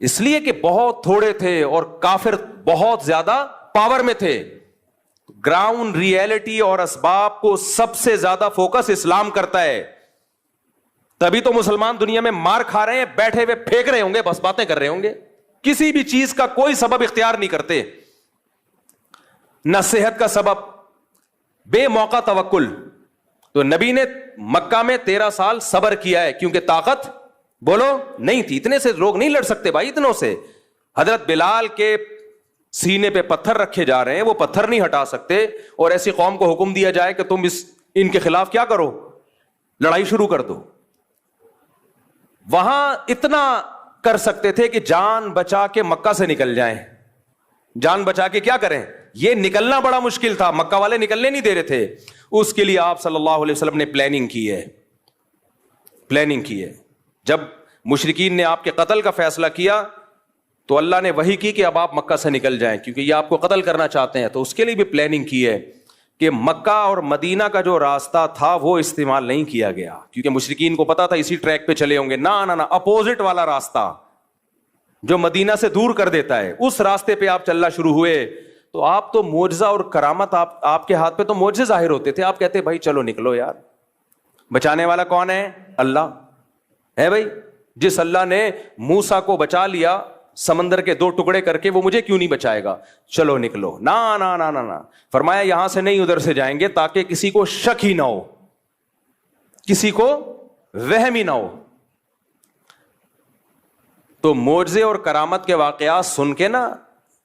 A: اس لیے کہ بہت تھوڑے تھے اور کافر بہت زیادہ پاور میں تھے. گراؤنڈ ریئلٹی اور اسباب کو سب سے زیادہ فوکس اسلام کرتا ہے. تبھی تو مسلمان دنیا میں مار کھا رہے ہیں, بیٹھے ہوئے پھینک رہے ہوں گے, بس باتیں کر رہے ہوں گے, کسی بھی چیز کا کوئی سبب اختیار نہیں کرتے. نہ صحت کا سبب, بے موقع توکل. تو نبی نے مکہ میں 13 سال صبر کیا ہے, کیونکہ طاقت بولو نہیں تھی, اتنے سے لوگ نہیں لڑ سکتے بھائی, اتنوں سے. حضرت بلال کے سینے پہ پتھر رکھے جا رہے ہیں, وہ پتھر نہیں ہٹا سکتے, اور ایسی قوم کو حکم دیا جائے کہ تم ان کے خلاف کیا کرو, لڑائی شروع کر دو. وہاں اتنا کر سکتے تھے کہ جان بچا کے مکہ سے نکل جائیں. جان بچا کے کیا کریں, یہ نکلنا بڑا مشکل تھا, مکہ والے نکلنے نہیں دے رہے تھے. اس کے لیے آپ صلی اللہ علیہ وسلم نے پلاننگ کی ہے. جب مشرکین نے آپ کے قتل کا فیصلہ کیا تو اللہ نے وحی کی کہ اب آپ مکہ سے نکل جائیں, کیونکہ یہ آپ کو قتل کرنا چاہتے ہیں. تو اس کے لیے بھی پلاننگ کی ہے کہ مکہ اور مدینہ کا جو راستہ تھا وہ استعمال نہیں کیا گیا, کیونکہ مشرکین کو پتا تھا اسی ٹریک پہ چلے ہوں گے. نہ اپوزٹ والا راستہ جو مدینہ سے دور کر دیتا ہے, اس راستے پہ آپ چلنا شروع ہوئے. تو آپ تو معجزہ اور کرامت, آپ کے ہاتھ پہ تو معجزے ظاہر ہوتے تھے. آپ کہتے بھائی چلو نکلو یار, بچانے والا کون ہے؟ اللہ ہے بھائی. جس اللہ نے موسیٰ کو بچا لیا سمندر کے 2 ٹکڑے کر کے, وہ مجھے کیوں نہیں بچائے گا؟ چلو نکلو. نہ فرمایا یہاں سے نہیں ادھر سے جائیں گے, تاکہ کسی کو شک ہی نہ ہو, کسی کو وہم ہی نہ ہو. تو معجزے اور کرامت کے واقعات سن کے نا,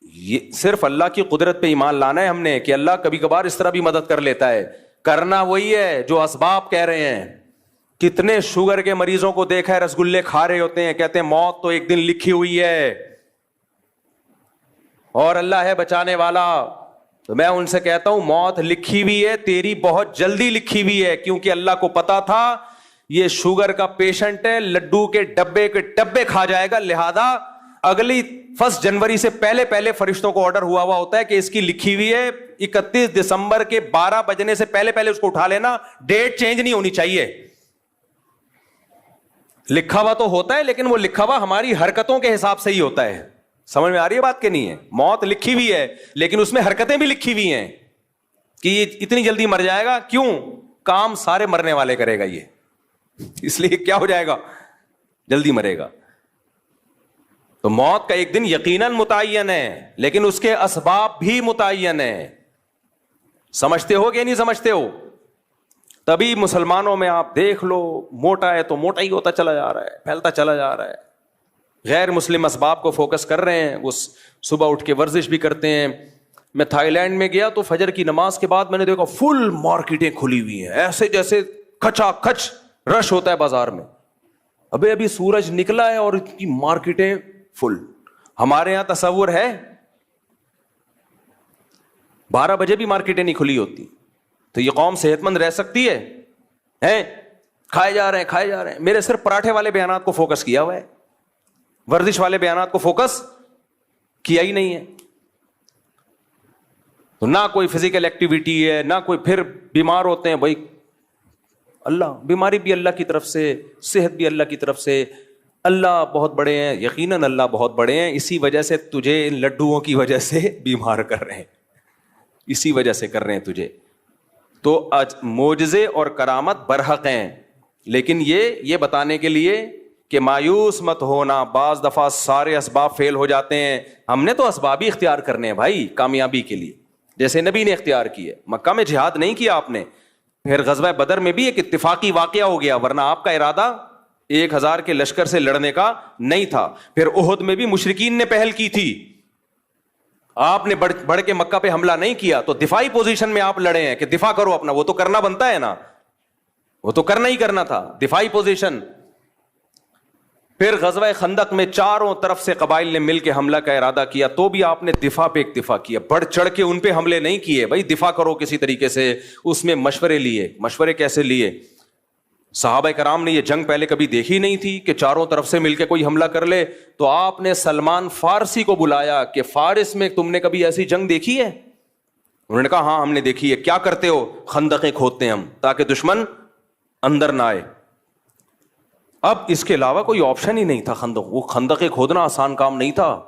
A: یہ صرف اللہ کی قدرت پہ ایمان لانا ہے ہم نے, کہ اللہ کبھی کبھار اس طرح بھی مدد کر لیتا ہے. کرنا وہی ہے جو اسباب کہہ رہے ہیں. کتنے شوگر کے مریضوں کو دیکھا ہے رسگلے کھا رہے ہوتے ہیں, کہتے ہیں موت تو ایک دن لکھی ہوئی ہے اور اللہ ہے بچانے والا. تو میں ان سے کہتا ہوں موت لکھی ہوئی ہے, تیری بہت جلدی لکھی ہوئی ہے, کیونکہ اللہ کو پتا تھا یہ شوگر کا پیشنٹ ہے, لڈو کے ڈبے کھا جائے گا, لہذا اگلی 1 جنوری سے پہلے فرشتوں کو آرڈر ہوا ہوتا ہے کہ اس کی لکھی ہوئی ہے 31 دسمبر کے 12 بجنے سے پہلے اس کو اٹھا لینا, ڈیٹ چینج نہیں ہونی چاہیے. لکھا ہوا تو ہوتا ہے, لیکن وہ لکھا ہوا ہماری حرکتوں کے حساب سے ہی ہوتا ہے. سمجھ میں آ رہی ہے بات کہ نہیں ہے؟ موت لکھی ہوئی ہے, لیکن اس میں حرکتیں بھی لکھی ہوئی ہیں کہ یہ اتنی جلدی مر جائے گا. کیوں؟ کام سارے مرنے والے کرے گا یہ, اس لیے کیا ہو جائے گا, جلدی مرے گا. تو موت کا ایک دن یقیناً متعین ہے, لیکن اس کے اسباب بھی متعین ہیں. سمجھتے ہو کہ نہیں سمجھتے ہو؟ تبھی مسلمانوں میں آپ دیکھ لو, موٹا ہے تو موٹا ہی ہوتا چلا جا رہا ہے, پھیلتا چلا جا رہا ہے. غیر مسلم اسباب کو فوکس کر رہے ہیں, وہ صبح اٹھ کے ورزش بھی کرتے ہیں. میں تھائی لینڈ میں گیا تو فجر کی نماز کے بعد میں نے دیکھا فل مارکیٹیں کھلی ہوئی ہیں, ایسے جیسے کھچا کھچ رش ہوتا ہے بازار میں. ابھی سورج نکلا ہے اور اتنی مارکیٹیں فل. ہمارے یہاں تصور ہے 12 بجے بھی مارکیٹیں نہیں کھلی ہوتی. تو یہ قوم صحت مند رہ سکتی ہے؟ کھائے جا رہے ہیں. میرے صرف پراٹھے والے بیانات کو فوکس کیا ہوا ہے, ورزش والے بیانات کو فوکس کیا ہی نہیں ہے. تو نہ کوئی فزیکل ایکٹیویٹی ہے, نہ کوئی, پھر بیمار ہوتے ہیں. بھائی اللہ, بیماری بھی اللہ کی طرف سے, صحت بھی اللہ کی طرف سے. اللہ بہت بڑے ہیں, یقیناً اللہ بہت بڑے ہیں, اسی وجہ سے تجھے ان لڈوؤں کی وجہ سے بیمار کر رہے ہیں, اسی وجہ سے کر رہے ہیں تجھے. تو معجزے اور کرامت برحق ہیں, لیکن یہ بتانے کے لیے کہ مایوس مت ہونا. بعض دفعہ سارے اسباب فیل ہو جاتے ہیں, ہم نے تو اسباب ہی اختیار کرنے ہیں بھائی کامیابی کے لیے, جیسے نبی نے اختیار کیے. مکہ میں جہاد نہیں کیا آپ نے, پھر غزوہ بدر میں بھی ایک اتفاقی واقعہ ہو گیا, ورنہ آپ کا ارادہ 1000 کے لشکر سے لڑنے کا نہیں تھا. پھر احد میں بھی مشرکین نے پہل کی تھی, آپ نے بڑھ کے مکہ پہ حملہ نہیں کیا, تو دفاعی پوزیشن میں آپ لڑے ہیں کہ دفاع کرو اپنا. وہ تو کرنا بنتا ہے نا, وہ تو کرنا ہی کرنا تھا, دفاعی پوزیشن. پھر غزوہ خندق میں چاروں طرف سے قبائل نے مل کے حملہ کا ارادہ کیا, تو بھی آپ نے دفاع پہ اکتفا کیا, بڑھ چڑھ کے ان پہ حملے نہیں کیے. بھائی دفاع کرو کسی طریقے سے, اس میں مشورے لیے. مشورے کیسے لیے؟ صحابہ کرام نے یہ جنگ پہلے کبھی دیکھی نہیں تھی کہ چاروں طرف سے مل کے کوئی حملہ کر لے. تو آپ نے سلمان فارسی کو بلایا کہ فارس میں تم نے کبھی ایسی جنگ دیکھی ہے؟ انہوں نے کہا ہاں ہم نے دیکھی ہے. کیا کرتے ہو؟ خندقیں کھودتے ہیں ہم تاکہ دشمن اندر نہ آئے. اب اس کے علاوہ کوئی آپشن ہی نہیں تھا. وہ خندقیں کھودنا آسان کام نہیں تھا.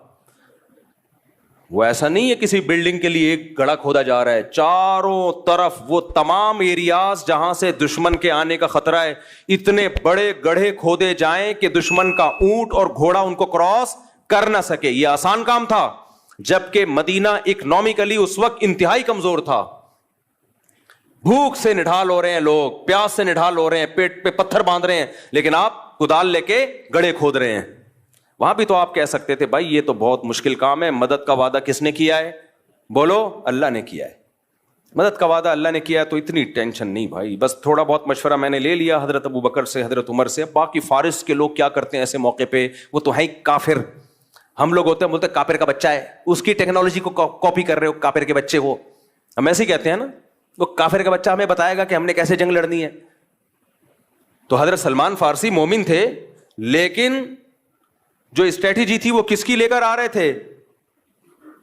A: وہ ایسا نہیں ہے کسی بلڈنگ کے لیے ایک گڑھا کھودا جا رہا ہے, چاروں طرف وہ تمام ایریاز جہاں سے دشمن کے آنے کا خطرہ ہے, اتنے بڑے گڑھے کھودے جائیں کہ دشمن کا اونٹ اور گھوڑا ان کو کراس کر نہ سکے. یہ آسان کام تھا, جبکہ مدینہ اکنامکلی اس وقت انتہائی کمزور تھا. بھوک سے نڈھال ہو رہے ہیں لوگ, پیاس سے نڈھال ہو رہے ہیں, پیٹ پہ پتھر باندھ رہے ہیں, لیکن آپ کدال لے کے گڑھے کھود رہے ہیں. وہاں بھی تو آپ کہہ سکتے تھے بھائی یہ تو بہت مشکل کام ہے, مدد کا وعدہ کس نے کیا ہے؟ بولو, اللہ نے کیا ہے. مدد کا وعدہ اللہ نے کیا ہے تو اتنی ٹینشن نہیں بھائی. بس تھوڑا بہت مشورہ میں نے لے لیا حضرت ابو بکر سے, حضرت عمر سے. باقی فارس کے لوگ کیا کرتے ہیں ایسے موقع پہ, وہ تو ہیں کافر. ہم لوگ ہوتے ہیں بولتے کافر کا بچہ ہے, اس کی ٹیکنالوجی کو کاپی کر رہے ہو, کافر کے بچے ہو. ہم ایسے ہی کہتے ہیں نا, وہ کافر کا بچہ ہمیں بتائے گا کہ ہم نے کیسے جنگ لڑنی ہے. تو حضرت سلمان فارسی مومن تھے, لیکن جو اسٹریٹجی تھی وہ کس کی لے کر آ رہے تھے؟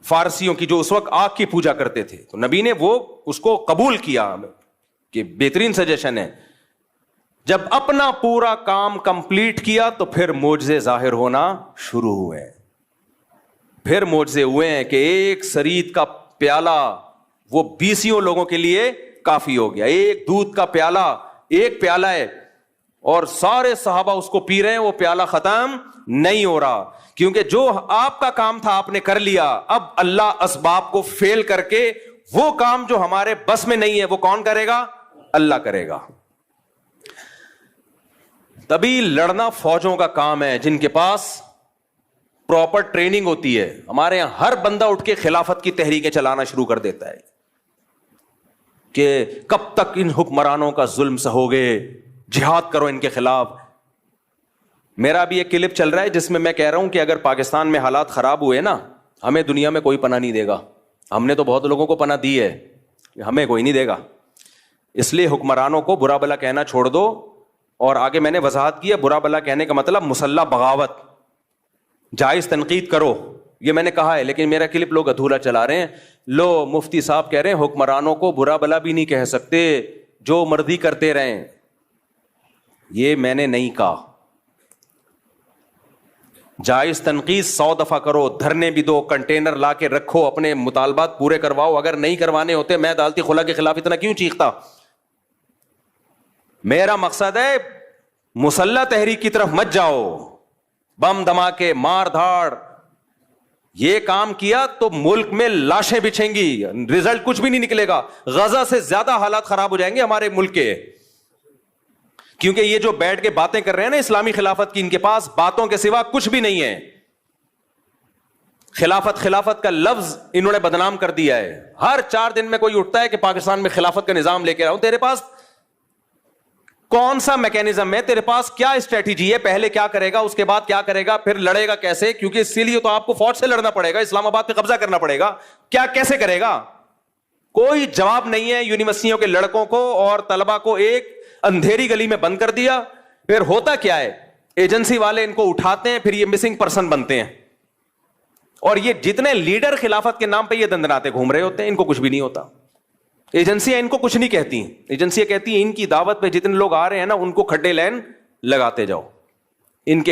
A: فارسیوں کی, جو اس وقت آگ کی پوجا کرتے تھے. تو نبی نے وہ اس کو قبول کیا کہ بہترین سجیشن ہے. جب اپنا پورا کام کمپلیٹ کیا تو پھر معجزے ظاہر ہونا شروع ہوئے. پھر معجزے ہوئے ہیں کہ ایک سرید کا پیالہ وہ 20 لوگوں کے لیے کافی ہو گیا. ایک دودھ کا پیالہ, ایک پیالہ ہے اور سارے صحابہ اس کو پی رہے ہیں, وہ پیالہ ختم نہیں ہو رہا, کیونکہ جو آپ کا کام تھا آپ نے کر لیا. اب اللہ اسباب کو فیل کر کے وہ کام جو ہمارے بس میں نہیں ہے وہ کون کرے گا؟ اللہ کرے گا. تبھی لڑنا فوجوں کا کام ہے جن کے پاس پراپر ٹریننگ ہوتی ہے. ہمارے یہاں ہر بندہ اٹھ کے خلافت کی تحریکیں چلانا شروع کر دیتا ہے کہ کب تک ان حکمرانوں کا ظلم سہوگے, جہاد کرو ان کے خلاف. میرا بھی ایک کلپ چل رہا ہے جس میں میں کہہ رہا ہوں کہ اگر پاکستان میں حالات خراب ہوئے نا, ہمیں دنیا میں کوئی پناہ نہیں دے گا. ہم نے تو بہت لوگوں کو پناہ دی ہے, ہمیں کوئی نہیں دے گا. اس لیے حکمرانوں کو برا بلا کہنا چھوڑ دو. اور آگے میں نے وضاحت کی ہے, برا بلا کہنے کا مطلب مسلح بغاوت, جائز تنقید کرو, یہ میں نے کہا ہے. لیکن میرا کلپ لوگ ادھورا چلا رہے ہیں. لو مفتی صاحب کہہ رہے ہیں حکمرانوں کو برا بلا بھی نہیں کہہ سکتے, جو مرضی کرتے رہیں. یہ میں نے نہیں کہا. جائز تنقید 100 دفعہ کرو, دھرنے بھی دو, کنٹینر لا کے رکھو, اپنے مطالبات پورے کرواؤ. اگر نہیں کروانے ہوتے میں عدالتی خلا کے خلاف اتنا کیوں چیختا. میرا مقصد ہے مسلح تحریک کی طرف مت جاؤ, بم دھماکے مار دھاڑ. یہ کام کیا تو ملک میں لاشیں بچھیں گی, رزلٹ کچھ بھی نہیں نکلے گا. غزہ سے زیادہ حالات خراب ہو جائیں گے ہمارے ملک کے, کیونکہ یہ جو بیٹھ کے باتیں کر رہے ہیں نا اسلامی خلافت کی, ان کے پاس باتوں کے سوا کچھ بھی نہیں ہے. خلافت خلافت کا لفظ انہوں نے بدنام کر دیا ہے. ہر 4 دن میں کوئی اٹھتا ہے کہ پاکستان میں خلافت کا نظام لے کے آؤں. تیرے پاس کون سا میکینزم ہے؟ تیرے پاس کیا اسٹریٹجی ہے؟ پہلے کیا کرے گا, اس کے بعد کیا کرے گا, پھر لڑے گا کیسے؟ کیونکہ اس لیے تو آپ کو فوج سے لڑنا پڑے گا, اسلام آباد پہ قبضہ کرنا پڑے گا. کیا کیسے کرے گا؟ کوئی جواب نہیں ہے. یونیورسٹیوں کے لڑکوں کو اور طلبا کو ایک اندھیری گلی میں بند کر دیا. پھر ہوتا کیا ہے, ایجنسی والے ان کو اٹھاتے ہیں, پھر یہ مسنگ پرسن بنتے ہیں. اور یہ جتنے لیڈر خلافت کے نام پہ یہ دندناتے گھوم رہے ہوتے ہیں, ان کو کچھ بھی نہیں ہوتا. ایجنسیاں ان کو کچھ نہیں کہتی. ایجنسیاں کہتی ہیں ان کی دعوت پہ جتنے لوگ آ رہے ہیں نا ان کو کھڈے لین لگاتے جاؤ, ان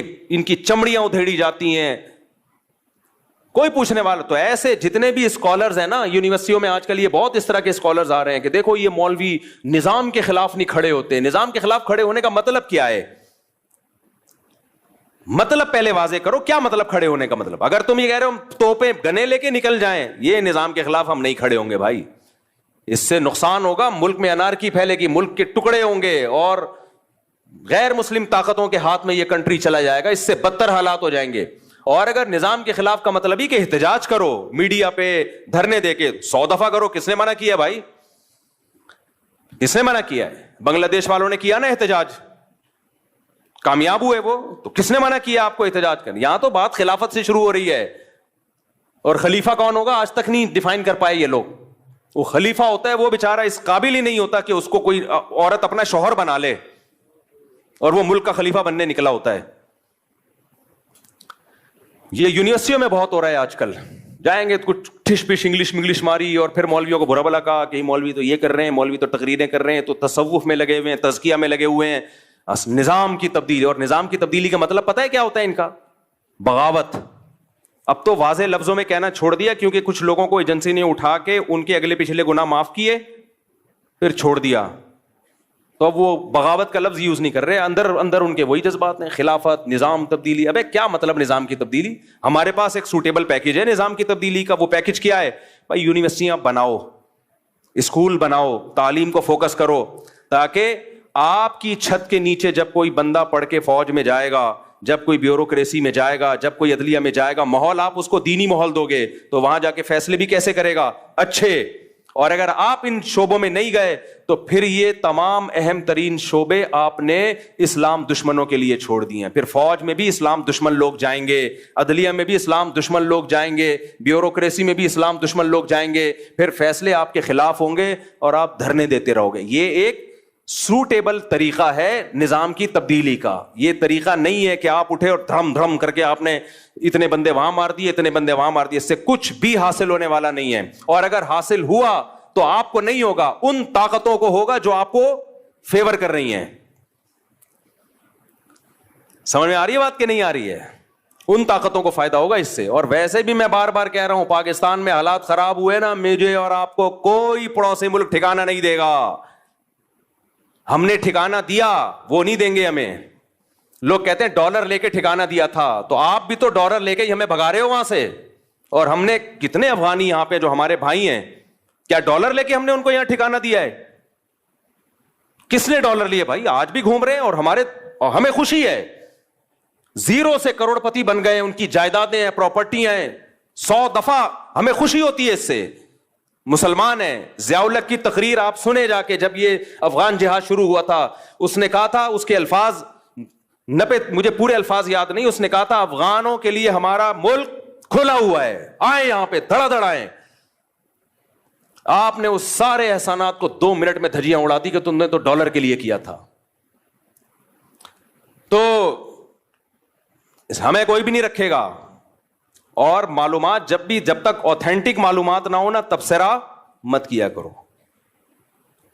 A: کی چمڑیاں ادھیڑی جاتی ہیں, کوئی پوچھنے والا. تو ایسے جتنے بھی اسکالرز ہیں نا یونیورسٹیوں میں آج کل, یہ بہت اس طرح کے اسکالرز آ رہے ہیں کہ دیکھو یہ مولوی نظام کے خلاف نہیں کھڑے ہوتے. نظام کے خلاف کھڑے ہونے کا مطلب کیا ہے؟ مطلب پہلے واضح کرو, کیا مطلب کھڑے ہونے کا مطلب؟ اگر تم یہ کہہ رہے ہو توپیں گنے لے کے نکل جائیں, یہ نظام کے خلاف ہم نہیں کھڑے ہوں گے بھائی. اس سے نقصان ہوگا, ملک میں انارکی پھیلے گی, ملک کے ٹکڑے ہوں گے اور غیر مسلم طاقتوں کے ہاتھ میں یہ کنٹری چلا جائے گا. اس سے بدتر حالات ہو جائیں گے. اور اگر نظام کے خلاف کا مطلب ہی کہ احتجاج کرو, میڈیا پہ دھرنے دے کے 100 دفعہ کرو, کس نے منع کیا بھائی؟ کس نے منع کیا ہے؟ بنگلہ دیش والوں نے کیا نا احتجاج, کامیاب ہوئے وہ, تو کس نے منع کیا آپ کو احتجاج کرنے؟ یہاں تو بات خلافت سے شروع ہو رہی ہے. اور خلیفہ کون ہوگا آج تک نہیں ڈیفائن کر پائے یہ لوگ. وہ خلیفہ ہوتا ہے وہ بیچارہ اس قابل ہی نہیں ہوتا کہ اس کو کوئی عورت اپنا شوہر بنا لے, اور وہ ملک کا خلیفہ بننے نکلا ہوتا ہے. یہ یونیورسٹیوں میں بہت ہو رہا ہے آج کل. جائیں گے تو کچھ ٹھش پش انگلش ماری اور پھر مولویوں کو برا بلا کہا کہ مولوی تو یہ کر رہے ہیں, مولوی تو تقریریں کر رہے ہیں, تو تصوف میں لگے ہوئے ہیں, تزکیہ میں لگے ہوئے ہیں, نظام کی تبدیلی. اور نظام کی تبدیلی کا مطلب پتہ ہے کیا ہوتا ہے ان کا؟ بغاوت. اب تو واضح لفظوں میں کہنا چھوڑ دیا, کیونکہ کچھ لوگوں کو ایجنسی نے اٹھا کے ان کے اگلے پچھلے گناہ معاف کیے پھر چھوڑ دیا, تو اب وہ بغاوت کا لفظ یوز نہیں کر رہے. اندر اندر ان کے وہی جذبات ہیں, خلافت, نظام تبدیلی. ابے کیا مطلب نظام کی تبدیلی؟ ہمارے پاس ایک سوٹیبل پیکج ہے نظام کی تبدیلی کا. وہ پیکج کیا ہے بھائی؟ یونیورسٹیاں بناؤ, اسکول بناؤ, تعلیم کو فوکس کرو, تاکہ آپ کی چھت کے نیچے جب کوئی بندہ پڑھ کے فوج میں جائے گا, جب کوئی بیوروکریسی میں جائے گا, جب کوئی عدلیہ میں جائے گا, ماحول آپ اس کو دینی ماحول دو گے تو وہاں جا کے فیصلے بھی کیسے کرے گا؟ اچھے. اور اگر آپ ان شعبوں میں نہیں گئے تو پھر یہ تمام اہم ترین شعبے آپ نے اسلام دشمنوں کے لیے چھوڑ دیے ہیں. پھر فوج میں بھی اسلام دشمن لوگ جائیں گے, عدلیہ میں بھی اسلام دشمن لوگ جائیں گے, بیوروکریسی میں بھی اسلام دشمن لوگ جائیں گے, پھر فیصلے آپ کے خلاف ہوں گے اور آپ دھرنے دیتے رہو گے. یہ ایک سوٹیبل طریقہ ہے نظام کی تبدیلی کا. یہ طریقہ نہیں ہے کہ آپ اٹھے اور دھرم دھرم کر کے آپ نے اتنے بندے وہاں مار دیے, اتنے بندے وہاں مار دیے. اس سے کچھ بھی حاصل ہونے والا نہیں ہے, اور اگر حاصل ہوا تو آپ کو نہیں ہوگا, ان طاقتوں کو ہوگا جو آپ کو فیور کر رہی ہیں. سمجھ میں آ رہی ہے بات کہ نہیں آ رہی ہے؟ ان طاقتوں کو فائدہ ہوگا اس سے. اور ویسے بھی میں بار بار کہہ رہا ہوں, پاکستان میں حالات خراب ہوئے نا, مجھے اور آپ کو کوئی پڑوسی ملک ٹھکانہ نہیں دے گا. ہم نے ٹھکانہ دیا, وہ نہیں دیں گے ہمیں. لوگ کہتے ہیں ڈالر لے کے ٹھکانہ دیا تھا, تو آپ بھی تو ڈالر لے کے ہی ہمیں بھگا رہے ہو وہاں سے. اور ہم نے کتنے افغانی یہاں پہ جو ہمارے بھائی ہیں, کیا ڈالر لے کے ہم نے ان کو یہاں ٹھکانہ دیا ہے؟ کس نے ڈالر لیے بھائی؟ آج بھی گھوم رہے ہیں اور ہمیں خوشی ہے. زیرو سے کروڑ پتی بن گئے, ان کی جائیدادیں ہیں, پراپرٹیاں ہیں. 100 دفعہ ہمیں خوشی ہوتی ہے اس سے. مسلمان ہیں. ضیاء الحق کی تقریر آپ سنے جا کے, جب یہ افغان جہاد شروع ہوا تھا, اس نے کہا تھا, اس کے الفاظ مجھے پورے الفاظ یاد نہیں, اس نے کہا تھا افغانوں کے لیے ہمارا ملک کھلا ہوا ہے, آئے یہاں پہ دھڑا دھڑ آئے. آپ نے اس سارے احسانات کو 2 منٹ میں دھجیاں اڑا دی کہ تم نے تو ڈالر کے لیے کیا تھا. تو ہمیں کوئی بھی نہیں رکھے گا. اور معلومات جب تک اوتھینٹک معلومات نہ ہو نا, تبصرہ مت کیا کرو.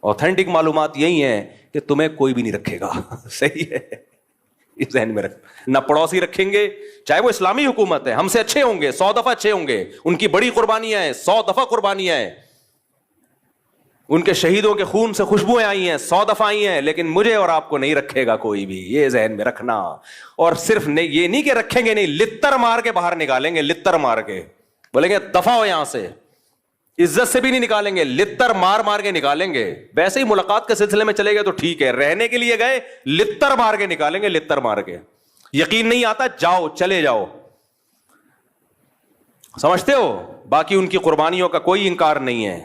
A: اوتھینٹک معلومات یہی ہیں کہ تمہیں کوئی بھی نہیں رکھے گا. صحیح ہے, اس ذہن میں رکھ. نہ پڑوسی رکھیں گے, چاہے وہ اسلامی حکومت ہے, ہم سے اچھے ہوں گے, 100 دفعہ اچھے ہوں گے, ان کی بڑی قربانیاں ہیں, 100 دفعہ قربانیاں ہیں, ان کے شہیدوں کے خون سے خوشبوئیں آئی ہیں, 100 دفعہ آئی ہیں, لیکن مجھے اور آپ کو نہیں رکھے گا کوئی بھی. یہ ذہن میں رکھنا. اور صرف یہ نہیں کہ رکھیں گے نہیں, لتر مار کے باہر نکالیں گے. لتر مار کے بولیں گے دفعہ ہو یہاں سے. عزت سے بھی نہیں نکالیں گے, لتر مار مار کے نکالیں گے. ویسے ہی ملاقات کے سلسلے میں چلے گئے تو ٹھیک ہے, رہنے کے لیے گئے لتر مار کے نکالیں گے. لتر مار کے. یقین نہیں آتا, جاؤ, چلے جاؤ. سمجھتے ہو؟ باقی ان کی قربانیوں کا کوئی انکار نہیں ہے.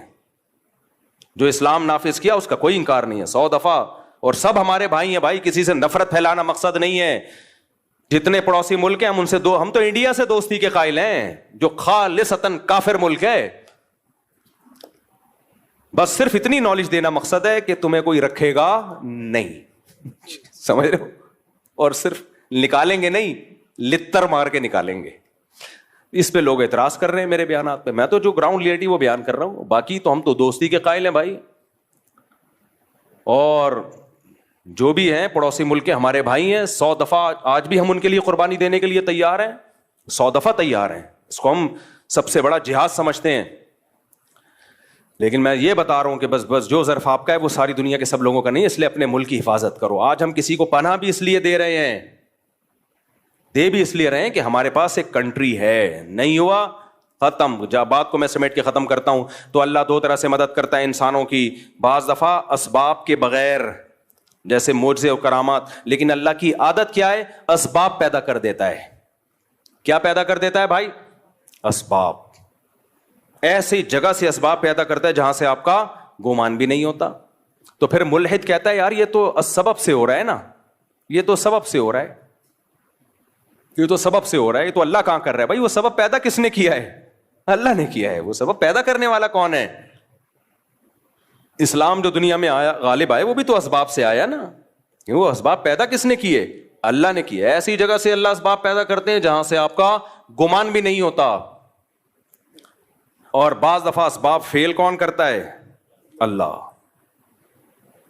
A: جو اسلام نافذ کیا اس کا کوئی انکار نہیں ہے, 100 دفعہ. اور سب ہمارے بھائی ہیں بھائی, کسی سے نفرت پھیلانا مقصد نہیں ہے. جتنے پڑوسی ملک ہیں ہم ان سے ہم تو انڈیا سے دوستی کے قائل ہیں, جو خالصتاً کافر ملک ہے. بس صرف اتنی نالج دینا مقصد ہے کہ تمہیں کوئی رکھے گا نہیں. سمجھ رہے ہو؟ اور صرف نکالیں گے نہیں, لتر مار کے نکالیں گے. اس پہ لوگ اعتراض کر رہے ہیں میرے بیانات پہ. میں تو جو گراؤنڈ ریئلٹی وہ بیان کر رہا ہوں. باقی تو ہم تو دوستی کے قائل ہیں بھائی, اور جو بھی ہیں پڑوسی ملک کے ہمارے بھائی ہیں, 100 دفعہ آج بھی ہم ان کے لیے قربانی دینے کے لیے تیار ہیں. 100 دفعہ تیار ہیں. اس کو ہم سب سے بڑا جہاد سمجھتے ہیں. لیکن میں یہ بتا رہا ہوں کہ بس جو ظرف آپ کا ہے وہ ساری دنیا کے سب لوگوں کا نہیں, اس لیے اپنے ملک کی حفاظت کرو. آج ہم کسی کو پناہ بھی اس لیے دے رہے ہیں, دے بھی اس لیے رہے ہیں کہ ہمارے پاس ایک کنٹری ہے. نہیں ہوا ختم. جب بات کو میں سمیٹ کے ختم کرتا ہوں تو اللہ 2 طرح سے مدد کرتا ہے انسانوں کی. بعض دفعہ اسباب کے بغیر, جیسے معجزے و کرامات. لیکن اللہ کی عادت کیا ہے؟ اسباب پیدا کر دیتا ہے. کیا پیدا کر دیتا ہے بھائی؟ اسباب. ایسی جگہ سے اسباب پیدا کرتا ہے جہاں سے آپ کا گمان بھی نہیں ہوتا. تو پھر ملحد کہتا ہے یار یہ تو سبب سے ہو رہا ہے نا, یہ تو سبب سے ہو رہا ہے, یہ تو سبب سے ہو رہا ہے, یہ تو اللہ کہاں کر رہا ہے. بھائی وہ سبب پیدا کس نے کیا ہے؟ اللہ نے کیا ہے. وہ سبب پیدا کرنے والا کون ہے؟ اسلام جو دنیا میں آیا غالب آئے وہ بھی تو اسباب سے آیا نا. وہ اسباب پیدا کس نے کیے؟ اللہ نے کیا. ایسی جگہ سے اللہ اسباب پیدا کرتے ہیں جہاں سے آپ کا گمان بھی نہیں ہوتا. اور بعض دفعہ اسباب فیل کون کرتا ہے؟ اللہ.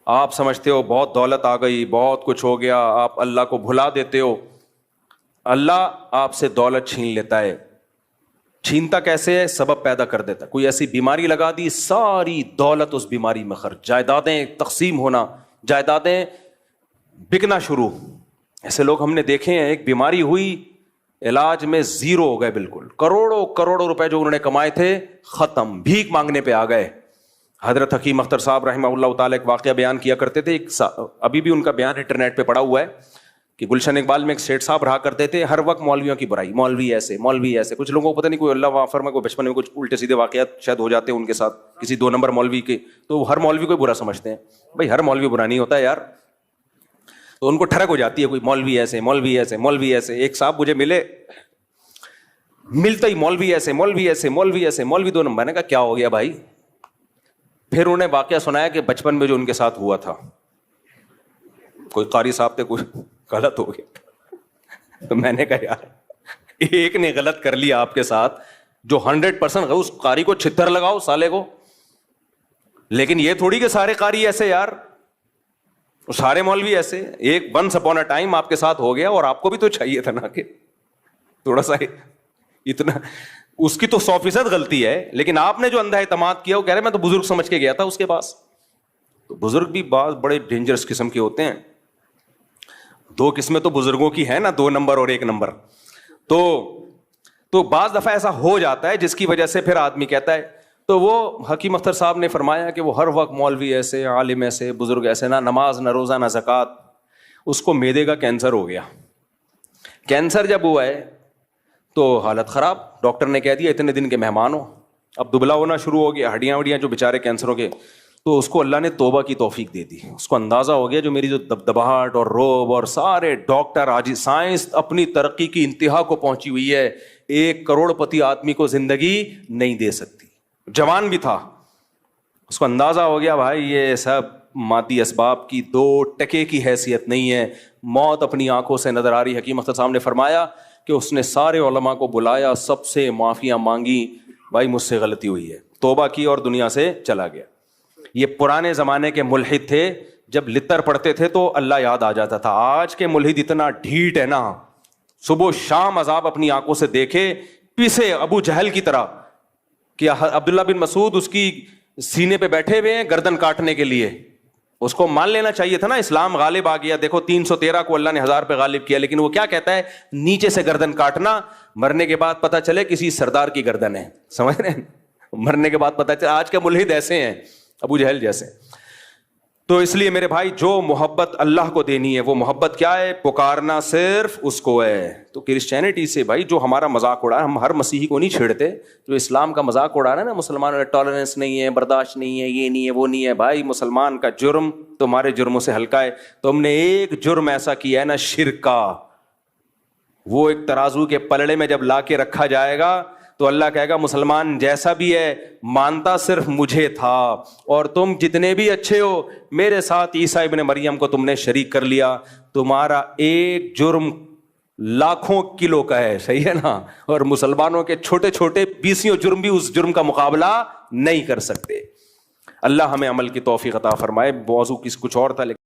A: آپ سمجھتے ہو بہت دولت آ گئی, بہت کچھ ہو گیا, آپ اللہ کو بھلا دیتے ہو. اللہ آپ سے دولت چھین لیتا ہے. چھینتا کیسے ہے؟ سبب پیدا کر دیتا. کوئی ایسی بیماری لگا دی, ساری دولت اس بیماری میں خرچ, جائیدادیں تقسیم ہونا, جائیدادیں بکنا شروع. ایسے لوگ ہم نے دیکھے ہیں, ایک بیماری ہوئی, علاج میں زیرو ہو گئے بالکل, کروڑوں کروڑوں روپے جو انہوں نے کمائے تھے ختم, بھیک مانگنے پہ آ گئے. حضرت حکیم اختر صاحب رحمہ اللہ تعالیٰ ایک واقعہ بیان کیا کرتے تھے, ابھی بھی ان کا بیان انٹرنیٹ پہ پڑا ہوا ہے, کہ گلشن اقبال میں ایک سیٹھ صاحب رہا کرتے تھے, ہر وقت مولویوں کی برائی, مولوی ایسے مولوی ایسے. کچھ لوگوں کو پتہ نہیں, کوئی اللہ وافر میں کوئی بچپن میں کچھ الٹے سیدھے واقعات شاید ہو جاتے ہیں ان کے ساتھ, کسی 2 نمبر مولوی کے, تو ہر مولوی کو برا سمجھتے ہیں. بھائی ہر مولوی برا نہیں ہوتا ہے یار, تو ان کو ٹھڑک ہو جاتی ہے, کوئی مولوی ایسے مولوی ایسے مولوی ایسے. ایک صاحب مجھے ملتا ہی مولوی ایسے مولوی ایسے مولوی ایسے مولوی 2 نمبر. نے کہا کیا ہو گیا بھائی؟ پھر انہیں واقعہ سنایا کہ بچپن میں جو ان کے ساتھ ہوا تھا, کوئی قاری صاحب تھے, کچھ غلط ہو گیا. تو میں نے کہا یار ایک نے غلط کر لیا آپ کے ساتھ, جو 100% اس قاری کو چھتر لگاؤ سالے کو. لیکن یہ تھوڑی کہ سارے قاری ایسے یار, سارے مولوی ایسے. ایک ونس اپون اے ٹائم آپ کے ساتھ ہو گیا, اور آپ کو بھی تو چاہیے تھا نا کہ تھوڑا سا اتنا, اس کی تو 100% غلطی ہے, لیکن آپ نے جو اندھا اعتماد کیا, وہ کہہ رہے میں تو بزرگ سمجھ کے گیا تھا اس کے پاس. تو بزرگ بھی بعض بڑے ڈینجرس قسم کے ہوتے ہیں. 2 قسمیں تو بزرگوں کی ہیں نا, 2 نمبر اور 1 نمبر. تو بعض دفعہ ایسا ہو جاتا ہے جس کی وجہ سے پھر آدمی کہتا ہے. تو وہ حکیم اختر صاحب نے فرمایا کہ وہ ہر وقت مولوی ایسے, عالم ایسے, بزرگ ایسے, نہ نماز نہ روزہ نہ زکوٰۃ. اس کو معدے کا کینسر ہو گیا. کینسر جب ہوا ہے تو حالت خراب, ڈاکٹر نے کہہ دیا اتنے دن کے مہمان ہو. اب دبلا ہونا شروع ہو گیا, ہڈیاں وڈیاں جو بیچارے کینسروں کے. تو اس کو اللہ نے توبہ کی توفیق دے دی. اس کو اندازہ ہو گیا جو میری جو دبدباہٹ اور روب اور سارے ڈاکٹر, آج سائنس اپنی ترقی کی انتہا کو پہنچی ہوئی ہے, 1 کروڑپتی آدمی کو زندگی نہیں دے سکتی. جوان بھی تھا, اس کو اندازہ ہو گیا بھائی یہ سب مادی اسباب کی 2 ٹکے کی حیثیت نہیں ہے, موت اپنی آنکھوں سے نظر آ رہی. حکیم اختر صاحب نے فرمایا کہ اس نے سارے علماء کو بلایا, سب سے معافیاں مانگی, بھائی مجھ سے غلطی ہوئی ہے, توبہ کی اور دنیا سے چلا گیا. یہ پرانے زمانے کے ملحد تھے, جب لتر پڑھتے تھے تو اللہ یاد آ جاتا تھا. آج کے ملحد اتنا ڈھیٹ ہے نا, صبح شام عذاب اپنی آنکھوں سے دیکھے, پیسے ابو جہل کی طرح, کہ عبداللہ بن مسعود اس کی سینے پہ بیٹھے ہوئے ہیں گردن کاٹنے کے لیے. اس کو مان لینا چاہیے تھا نا, اسلام غالب آ گیا. دیکھو 313 کو اللہ نے 1000 پہ غالب کیا, لیکن وہ کیا کہتا ہے, نیچے سے گردن کاٹنا, مرنے کے بعد پتہ چلے کسی سردار کی گردن ہے. سمجھ رہے ہیں, مرنے کے بعد پتہ چلے. آج کے ملحد ایسے ہیں, ابو جہل جیسے. تو اس لیے میرے بھائی جو محبت اللہ کو دینی ہے, وہ محبت کیا ہے؟ پکارنا صرف اس کو ہے. تو کرسچینٹی سے بھائی جو ہمارا مذاق اڑا, ہم ہر مسیحی کو نہیں چھیڑتے, جو اسلام کا مذاق اڑا رہا ہے نا, مسلمانوں میں ٹالرنس نہیں ہے, برداشت نہیں ہے, یہ نہیں ہے, وہ نہیں ہے. بھائی مسلمان کا جرم تمہارے جرموں سے ہلکا ہے. تم نے ایک جرم ایسا کیا ہے نا, شرک کا, وہ ایک ترازو کے پلڑے میں جب لا کے رکھا جائے گا تو اللہ کہے گا مسلمان جیسا بھی ہے مانتا صرف مجھے تھا, اور تم جتنے بھی اچھے ہو میرے ساتھ عیسیٰ ابن مریم کو تم نے شریک کر لیا, تمہارا ایک جرم لاکھوں کلو کا ہے. صحیح ہے نا, اور مسلمانوں کے چھوٹے چھوٹے 20 جرم بھی اس جرم کا مقابلہ نہیں کر سکتے. اللہ ہمیں عمل کی توفیق عطا فرمائے. موضوع کچھ اور تھا لیکن